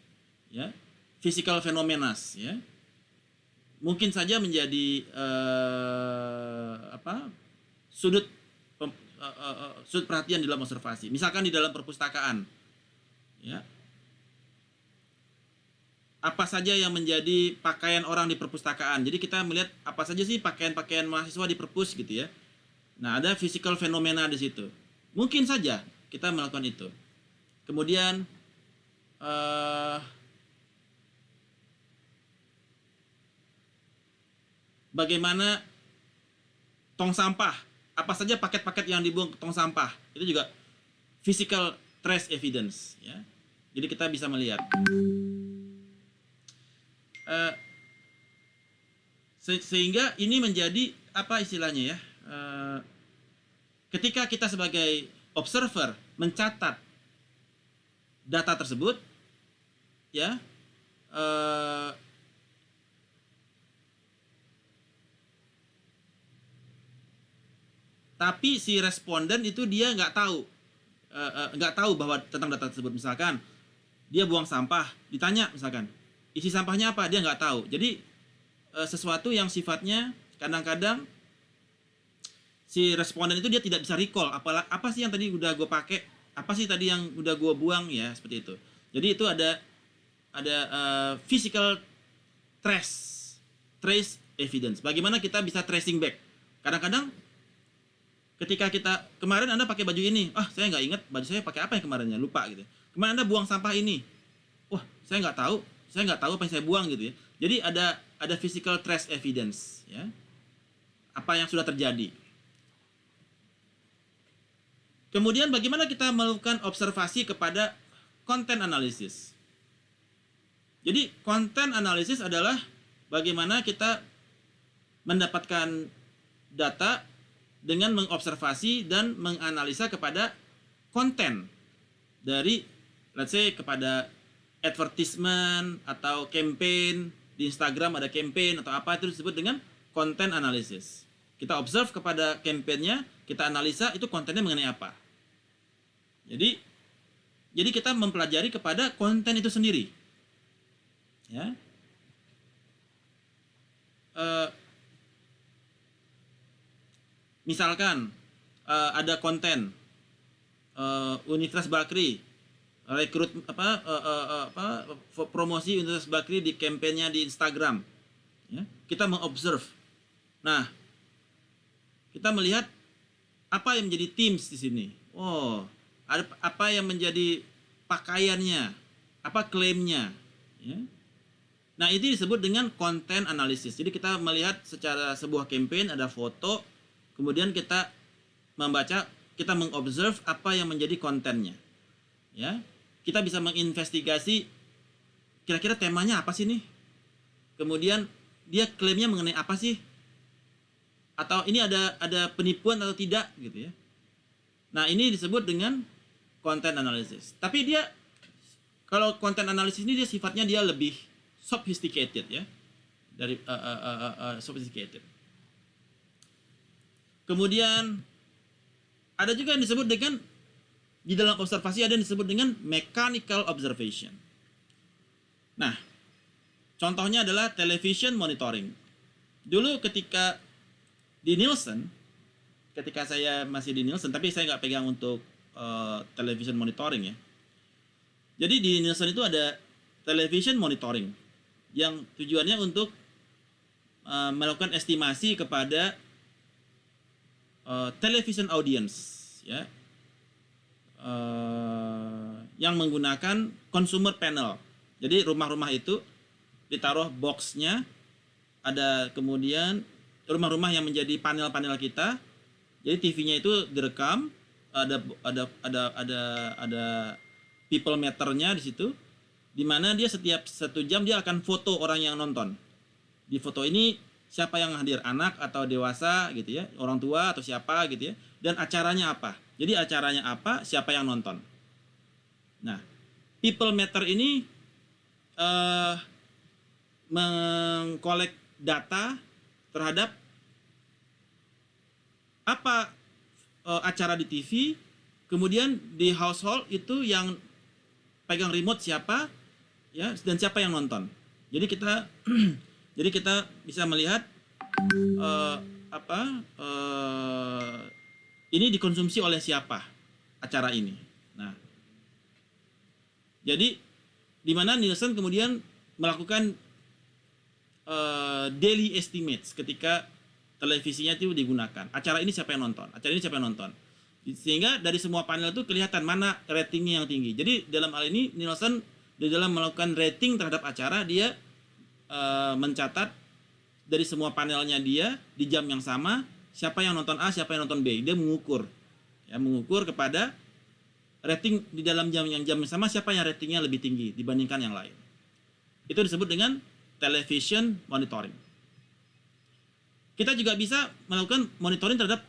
ya, physical phenomenas, ya, mungkin saja menjadi sudut sudut perhatian di dalam observasi. Misalkan di dalam perpustakaan, ya, apa saja yang menjadi pakaian orang di perpustakaan. Jadi kita melihat apa saja sih pakaian-pakaian mahasiswa di perpus gitu ya. Nah, ada physical fenomena di situ. Mungkin saja kita melakukan itu. Kemudian bagaimana tong sampah, apa saja paket-paket yang dibuang ke tong sampah, itu juga physical trace evidence, ya. Jadi kita bisa melihat. Sehingga ini menjadi apa istilahnya ya? Ketika kita sebagai observer mencatat data tersebut, ya, tapi si responden itu dia nggak tahu bahwa tentang data tersebut. Misalkan dia buang sampah, ditanya misalkan isi sampahnya apa, dia nggak tahu. Jadi sesuatu yang sifatnya kadang-kadang si responden itu dia tidak bisa recall apa sih yang tadi udah gue pakai, apa sih tadi yang udah gue buang, ya, seperti itu. Jadi itu ada physical trace evidence. Bagaimana kita bisa tracing back? Kadang-kadang ketika kita kemarin Anda pakai baju ini, saya nggak ingat baju saya pakai apa yang kemarinnya, lupa gitu. Kemarin Anda buang sampah ini, saya nggak tahu apa yang saya buang gitu ya. Jadi ada physical trace evidence, ya, apa yang sudah terjadi. Kemudian bagaimana kita melakukan observasi kepada content analysis. Jadi content analysis adalah bagaimana kita mendapatkan data dengan mengobservasi dan menganalisa kepada konten dari, let's say, kepada advertisement atau campaign di Instagram, ada campaign atau apa, itu disebut dengan content analysis. Kita observe kepada campaignnya, kita analisa itu kontennya mengenai apa. Jadi kita mempelajari kepada konten itu sendiri, ya. Misalkan ada konten Universitas Bakri rekrut promosi Universitas Bakri di kampanyenya di Instagram, ya. Kita mengobserve. Nah, kita melihat apa yang menjadi themes di sini. Ada apa yang menjadi pakaiannya, apa klaimnya, ya. Nah, itu disebut dengan content analysis. Jadi kita melihat secara sebuah campaign, ada foto, kemudian kita membaca, kita mengobserve apa yang menjadi kontennya, ya. Kita bisa menginvestigasi kira-kira temanya apa sih nih, kemudian dia klaimnya mengenai apa sih, atau ini ada penipuan atau tidak gitu ya. Nah, ini disebut dengan content analysis. Tapi dia, kalau content analysis ini dia sifatnya dia lebih sophisticated, ya, dari sophisticated. Kemudian ada juga yang disebut dengan, di dalam observasi ada yang disebut dengan mechanical observation. Nah, contohnya adalah television monitoring. Dulu ketika di Nielsen, ketika saya masih di Nielsen, tapi saya nggak pegang untuk television monitoring, ya. Jadi di Nielsen itu ada television monitoring yang tujuannya untuk melakukan estimasi kepada television audience, ya, yang menggunakan consumer panel. Jadi rumah-rumah itu ditaruh boxnya, ada kemudian rumah-rumah yang menjadi panel-panel kita. Jadi TV-nya itu direkam, ada people meternya di situ, di mana dia setiap 1 jam dia akan foto orang yang nonton. Di foto ini siapa yang hadir, anak atau dewasa gitu ya, orang tua atau siapa gitu ya, dan acaranya apa. Jadi acaranya apa, siapa yang nonton. Nah, people meter ini mengkolek data terhadap apa acara di TV, kemudian di household itu yang pegang remote siapa, ya, dan siapa yang nonton. Jadi kita jadi kita bisa melihat ini dikonsumsi oleh siapa acara ini. Nah, jadi di mana Nielsen kemudian melakukan daily estimates ketika televisinya itu digunakan. Acara ini siapa yang nonton? Acara ini siapa yang nonton? Sehingga dari semua panel itu kelihatan mana ratingnya yang tinggi. Jadi dalam hal ini Nielsen di dalam melakukan rating terhadap acara, dia mencatat dari semua panelnya dia di jam yang sama siapa yang nonton A, siapa yang nonton B. Dia mengukur, ya, mengukur kepada rating di dalam jam yang sama siapa yang ratingnya lebih tinggi dibandingkan yang lain. Itu disebut dengan television monitoring. Kita juga bisa melakukan monitoring terhadap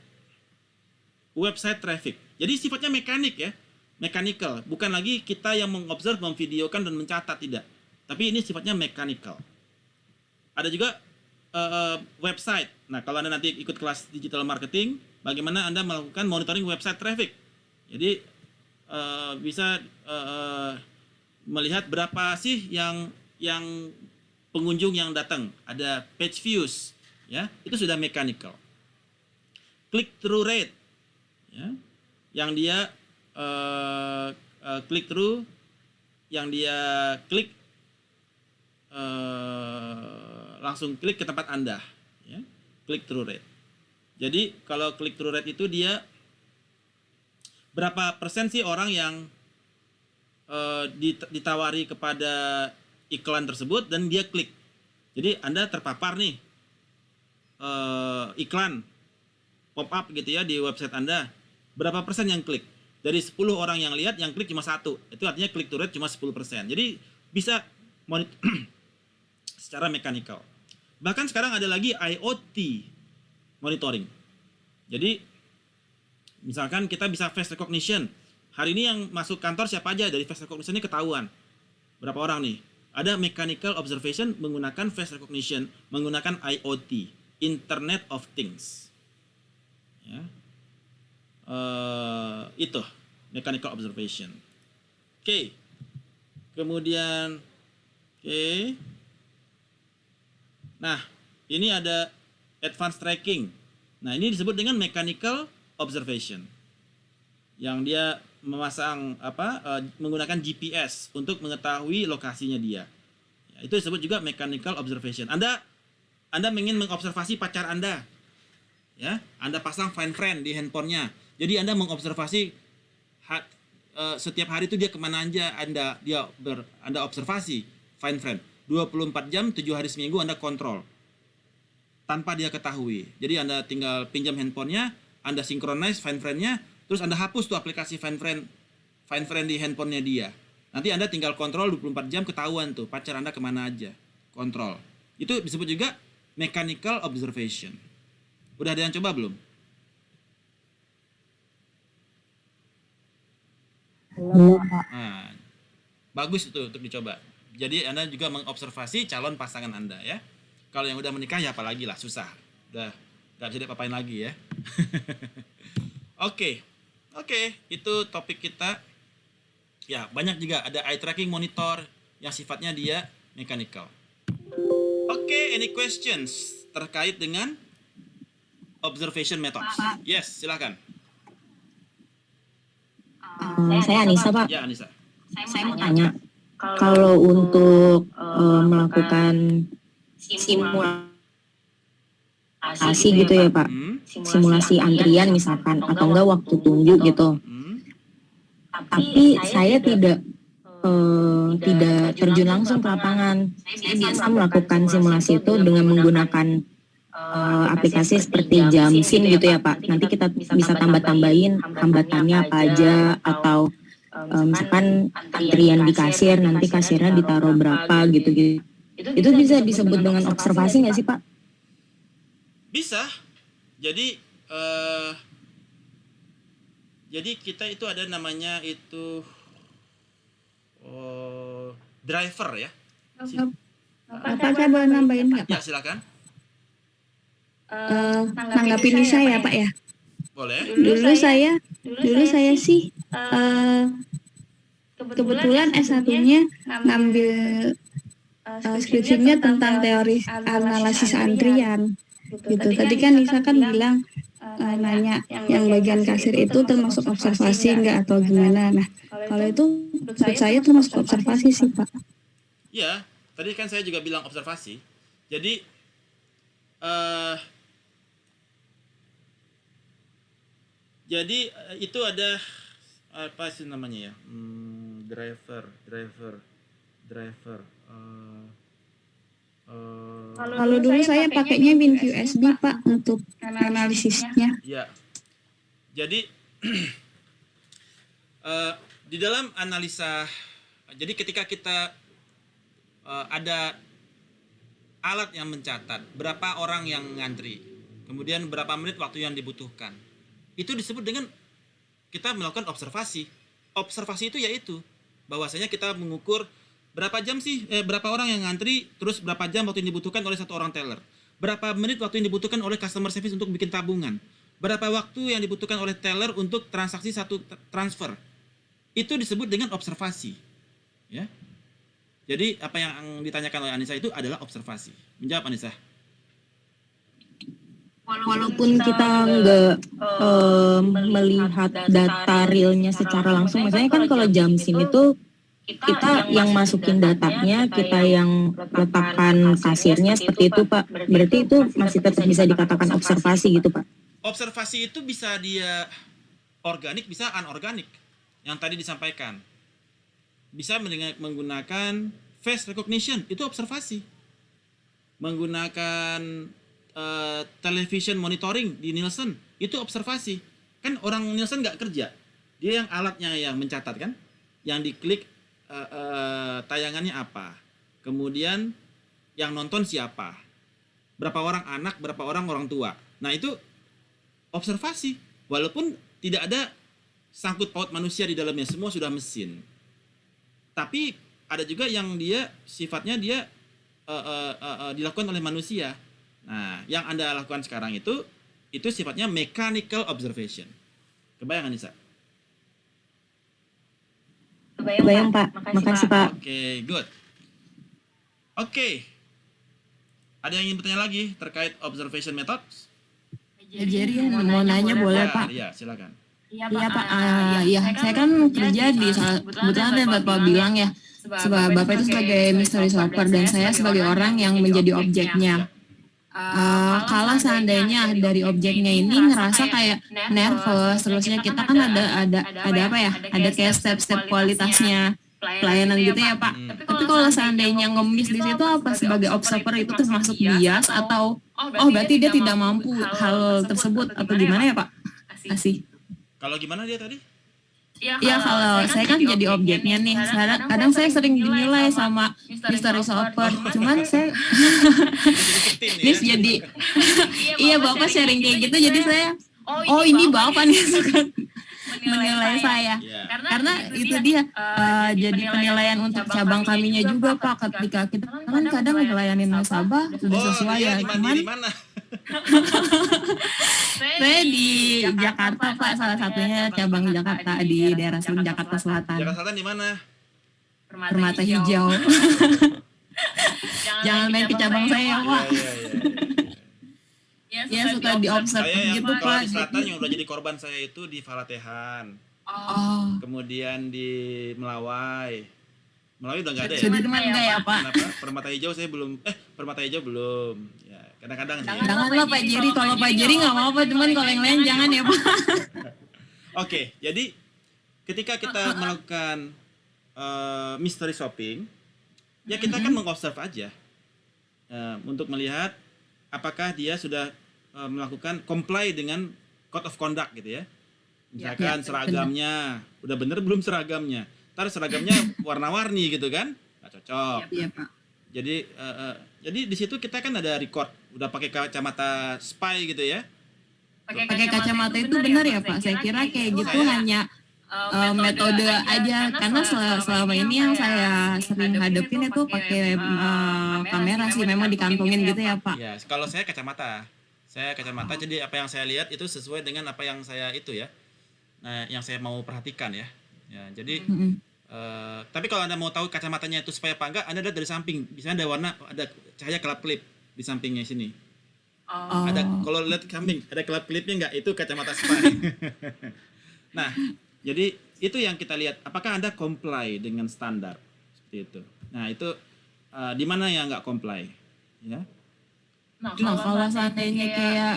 website traffic. Jadi sifatnya mekanik, ya, mechanical. Bukan lagi kita yang mengobserv, memvideokan dan mencatat, tidak. Tapi ini sifatnya mechanical. Ada juga website. Nah, kalau Anda nanti ikut kelas digital marketing, bagaimana Anda melakukan monitoring website traffic. Jadi bisa melihat berapa sih yang pengunjung yang datang. Ada page views, ya, itu sudah mechanical. Click through rate, ya, yang dia click through, yang dia klik langsung klik ke tempat Anda, ya, click through rate. Jadi kalau click through rate itu dia berapa persen sih orang yang ditawari kepada iklan tersebut dan dia klik. Jadi Anda terpapar nih iklan pop up gitu ya di website Anda, berapa persen yang klik? Dari 10 orang yang lihat, yang klik cuma 1. Itu artinya click to rate cuma 10%. Jadi bisa monitor secara mekanikal. Bahkan sekarang ada lagi IoT monitoring. Jadi misalkan kita bisa face recognition. Hari ini yang masuk kantor siapa aja, dari face recognition ini ketahuan. Berapa orang nih? Ada mechanical observation menggunakan face recognition, menggunakan IoT, Internet of Things. Ya. Itu mechanical observation. Oke. Kemudian nah, ini ada advanced tracking. Nah, ini disebut dengan mechanical observation. Yang dia memasang menggunakan GPS untuk mengetahui lokasinya dia. Ya, itu disebut juga mechanical observation. Anda ingin mengobservasi pacar Anda. Ya, Anda pasang find friend di handphonenya. Jadi Anda mengobservasi setiap hari itu dia kemana aja Anda observasi find friend. 24 jam, 7 hari seminggu Anda kontrol tanpa dia ketahui. Jadi Anda tinggal pinjam handphonenya, Anda synchronize find friend-nya, terus Anda hapus tuh aplikasi find friend di handphonenya dia. Nanti Anda tinggal kontrol 24 jam, ketahuan tuh pacar Anda kemana aja. Kontrol. Itu disebut juga mechanical observation. Udah ada yang coba belum? Belum, Pak. Nah, bagus itu untuk dicoba. Jadi Anda juga mengobservasi calon pasangan Anda, ya. Kalau yang udah menikah ya apalagi lah, susah. Udah nggak bisa diapa-apain lagi, ya. Oke, itu topik kita. Ya, banyak juga ada eye tracking monitor yang sifatnya dia mechanical. Oke, any questions terkait dengan observation methods? Yes, silakan. Saya Anissa, Pak. Ya, Anissa. Saya mau tanya, kalau untuk melakukan simulasi gitu ya, Pak, simulasi antrian misalkan, atau enggak waktu tunggu gitu. Tapi saya tidak terjun langsung ke lapangan. Saya biasa melakukan simulasi itu dengan menggunakan aplikasi seperti Jamsin gitu ya, Pak. Nanti kita bisa tambah-tambahin hambatannya apa aja, atau misalkan antrian di kasir, nanti kasirnya ditaruh berapa gitu-gitu. Itu bisa disebut dengan observasi nggak sih, Pak? Bisa. Jadi kita itu ada namanya itu driver, ya. Apa saya boleh nambahin nggak, Pak? Ya, silakan. Tanggapin Nisa ya, Pak, ya. Boleh. Dulu saya sih kebetulan S1-nya ngambil skripsinya tentang teori analisis antrian gitu. Tadi kan Nisa kan bilang nanya yang bagian kasir itu termasuk observasi enggak atau gimana. Nah, kalau itu menurut saya termasuk observasi sih, Pak. Ya, tadi kan saya juga bilang observasi. Jadi itu ada apa sih namanya ya? Driver. Kalau dulu saya pakainya WinView-SB, Pak, untuk analisisnya. Ya. Jadi di dalam analisa, jadi ketika kita ada alat yang mencatat berapa orang yang ngantri, kemudian berapa menit waktu yang dibutuhkan, itu disebut dengan kita melakukan observasi. Observasi itu yaitu bahwasanya kita mengukur berapa jam sih, berapa orang yang ngantri, terus berapa jam waktu yang dibutuhkan oleh satu orang teller, berapa menit waktu yang dibutuhkan oleh customer service untuk bikin tabungan, berapa waktu yang dibutuhkan oleh teller untuk transaksi satu transfer. Itu disebut dengan observasi, ya. Jadi apa yang ditanyakan oleh Anissa itu adalah observasi. Menjawab Anissa. Walaupun kita nggak melihat data realnya secara langsung, misalnya kan kalau Jamsin itu kita yang masukin datanya, kita yang letakkan kasirnya seperti itu, Pak. Berarti itu masih tetap bisa dikatakan observasi gitu, Pak. Observasi itu bisa dia organik, bisa anorganik. Yang tadi disampaikan. Bisa menggunakan face recognition, itu observasi. Menggunakan television monitoring di Nielsen, itu observasi. Kan orang Nielsen nggak kerja. Dia yang alatnya yang mencatat kan. Yang diklik tayangannya apa. Kemudian yang nonton siapa. Berapa orang anak, berapa orang tua. Nah itu observasi. Walaupun tidak ada sangkut paut manusia di dalamnya, semua sudah mesin. Tapi ada juga yang dia sifatnya dia dilakukan oleh manusia. Nah, yang Anda lakukan sekarang itu sifatnya mechanical observation. Kebayang Anissa? Kebayang, Pak. Makasih, Pak. Oke, good. Oke. Ada yang ingin bertanya lagi terkait observation methods? Jerry mau nanya boleh, Pak? Iya, silakan. Iya Pak, ya saya kan kerja di kebetulan ada Bapak bilang ya, Bapak itu sebagai mystery shopper dan saya sebagai orang yang menjadi objeknya. Kalau seandainya dari objeknya ini ngerasa kayak nervous, terusnya kita kan ada apa ya, ada kayak step-step kualitasnya pelayanan gitu ya Pak. Tapi kalau seandainya ngemis di situ apa sebagai observer itu termasuk bias atau berarti dia tidak mampu hal tersebut atau gimana ya Pak? Kasih. Kalau gimana dia tadi? Iya kalau saya kan jadi objeknya nih. Kadang saya sering dinilai sama mystery shopper. Cuman saya ini jadi iya Bapak sharing kayak gitu jadi saya ini Bapak nih suka menilai saya. Karena itu dia jadi penilaian untuk cabang kaminya juga Pak ketika kita kan kadang ngelayanin nasabah sudah sesuai ya. Cuman saya di Jakarta Pak, salah satunya cabang Jakarta di daerah Jakarta Selatan. Jakarta Selatan di mana? Permata Hijau. Jangan main ke cabang saya Pak. Ya suka diobserv gitu Pak. Kalau di selatan yang udah jadi korban saya itu di Falatehan. Kemudian di Melawai. Melawai udah nggak ada ya? Sudirman enggak ya Pak? Kenapa? Permata Hijau saya belum. Permata Hijau belum. Ya kadang-kadang sih. Janganlah Pak Jerry, kalau Pak Jerry nggak mau apa, cuman kalau yang lain jangan ya Pak. Oke, jadi ketika kita melakukan mystery shopping, ya kita kan mengobserv aja untuk melihat apakah dia sudah melakukan comply dengan code of conduct gitu ya. Misalkan seragamnya udah bener belum seragamnya. Ntar seragamnya warna-warni gitu kan, nggak cocok. Iya Pak. Jadi di situ kita kan ada record, udah pakai kacamata spy gitu ya. Pakai kacamata itu benar ya Pak? Saya kira kayak gitu hanya metode aja karena selama ini yang saya sering hadapin itu pakai kamera sih, memang dikantongin gitu ya Pak. Ya, kalau saya kacamata. Jadi apa yang saya lihat itu sesuai dengan apa yang saya itu ya. Nah, yang saya mau perhatikan ya. Ya, jadi Tapi kalau Anda mau tahu kacamatanya itu supaya apa enggak, Anda lihat dari samping. Biasanya ada warna, ada cahaya kelap-kelip di sampingnya sini. Ada, kalau lihat samping, ada kelap-kelipnya enggak? Itu kacamata spy. Nah, jadi itu yang kita lihat. Apakah Anda comply dengan standar? Seperti itu. Nah, itu di mana yang enggak comply? Ya. Nah, kalau seandainya kayak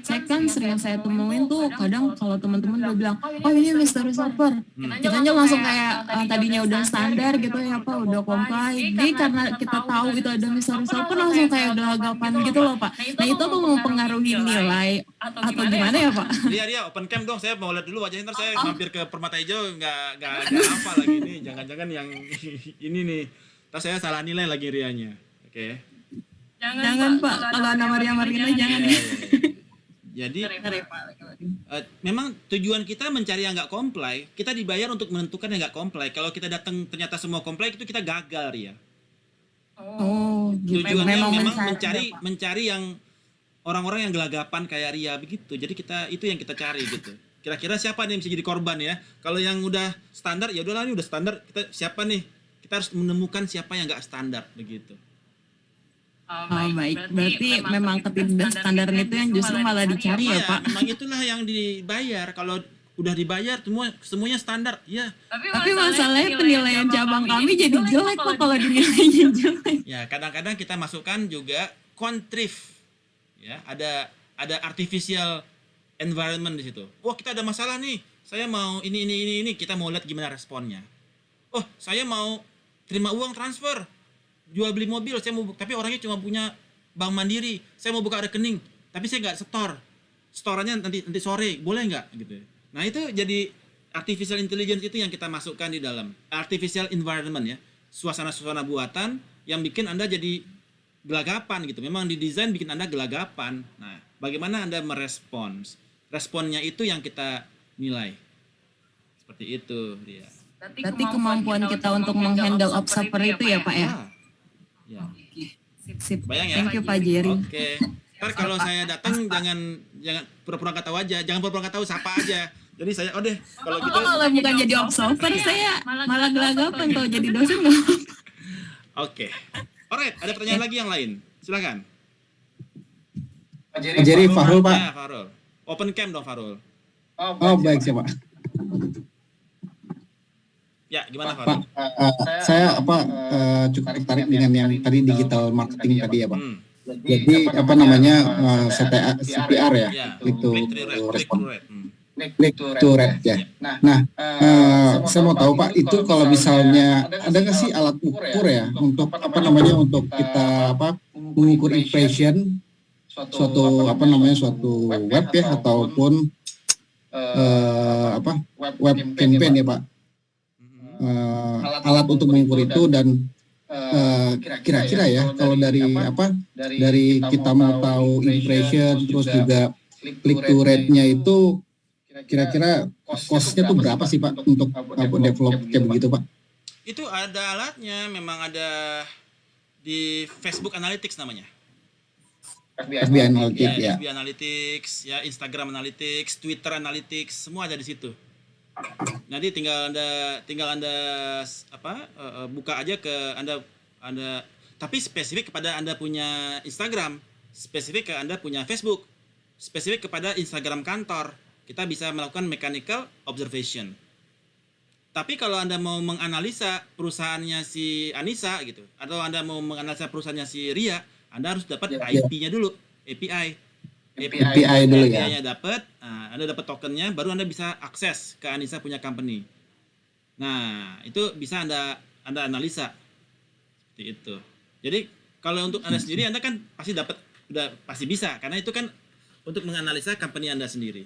saya kan sering saya temuin tuh kadang kalau teman-teman udah bilang, oh ini mystery shopper, kitanya langsung kayak tadinya udah standar gitu ya Pak, udah comply. Jadi karena kita tahu itu ada mystery shopper langsung kayak udah agapan gitu loh Pak. Nah itu tuh mempengaruhi nilai atau gimana ya Pak? Dia open cam dong, saya mau lihat dulu wajahnya, ntar saya mampir ke Permata Hijau nggak apa lagi nih, jangan-jangan yang ini nih, ntar saya salah nilai lagi rianya. Oke. Jangan Pak, kalau Ana Maria Marina jangan ya. Jadi memang tujuan kita mencari yang nggak comply, kita dibayar untuk menentukan yang nggak comply. Kalau kita datang ternyata semua comply, itu kita gagal ya. Tujuannya memang mencari yang orang-orang yang gelagapan kayak Ria begitu. Jadi itu yang kita cari gitu. Kira-kira siapa nih yang bisa jadi korban ya? Kalau yang udah standar ya udahlah, ini udah standar, kita siapa nih? Kita harus menemukan siapa yang nggak standar begitu. Baik. Berarti memang ketidakstandaran itu yang justru malah dicari ya Pak? Memang itulah yang dibayar. Kalau udah dibayar semuanya standar, ya. Tapi masalahnya penilaian cabang kami jadi jelek Pak kalau dinilainya jelek. Ya, kadang-kadang kita masukkan juga contrive. Ya, ada artificial environment di situ. Wah, kita ada masalah nih. Saya mau ini, kita mau lihat gimana responnya. Oh, saya mau terima uang transfer, jual beli mobil, tapi orangnya cuma punya bank mandiri, saya mau buka rekening, tapi saya nggak setorannya nanti sore, boleh nggak gitu. Nah itu jadi artificial intelligence itu yang kita masukkan di dalam artificial environment ya, suasana buatan yang bikin Anda jadi gelagapan gitu. Memang didesain bikin Anda gelagapan. Nah, bagaimana Anda merespons? Responnya itu yang kita nilai. Seperti itu dia. Berarti kemampuan kita untuk menghandle observer itu ya Pak ya? Ya. Sip. Bayang ya. Thank you Pak Jerry. Oke. Ntar kalau saya datang jangan pura-pura nggak tahu aja, jangan pura-pura nggak tahu, sapa aja. Jadi saya kalau gitu. Kalau bukan jadi observer saya malah gelagapan tuh jadi dosen nggak? Oke. Alright, ada pertanyaan lagi yang lain. Silakan. Jadi Fahrul Pak. Ya, Fahrul. Open cam dong Fahrul. Oh baik sih Pak. Ya, gimana Fahrul? Saya cukup tertarik dengan yang tadi digital marketing tadi ya Pak. Jadi CPR ya, click to respond, click to read ya. Nah, saya mau tahu Pak, itu kalau misalnya ada nggak sih alat ukur ya untuk untuk kita mengukur impression suatu web ya ataupun web campaign ya Pak. Alat untuk mengukur itu dan kira-kira ya kalau dari kita mau tahu impression terus juga click to rate-nya itu kira-kira cost-nya tuh berapa sih Pak untuk develop kayak begitu Pak? Itu ada alatnya, memang ada di Facebook Analytics namanya. FB Analytics ya. FB Analytics, ya Instagram Analytics, Twitter Analytics, semua ada di situ. Nanti tinggal anda buka aja ke anda tapi spesifik kepada Anda punya Instagram, spesifik ke Anda punya Facebook, spesifik kepada Instagram kantor, kita bisa melakukan mechanical observation. Tapi kalau Anda mau menganalisa perusahaannya si Anissa gitu, atau Anda mau menganalisa perusahaannya si Ria, Anda harus dapat IP-nya dulu, API dulu ya. API-nya dapat, Anda dapat tokennya, baru Anda bisa akses ke Anissa punya company. Nah, itu bisa Anda analisa. Seperti itu. Jadi kalau untuk Anda sendiri, Anda kan pasti bisa, karena itu kan untuk menganalisa company Anda sendiri.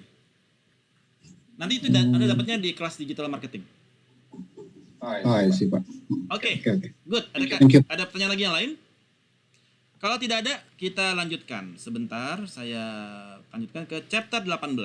Nanti itu Anda dapatnya di kelas digital marketing. Sih Pak. Oke. Good. Ada pertanyaan lagi yang lain? Kalau tidak ada, kita lanjutkan. Sebentar, saya lanjutkan ke chapter 18.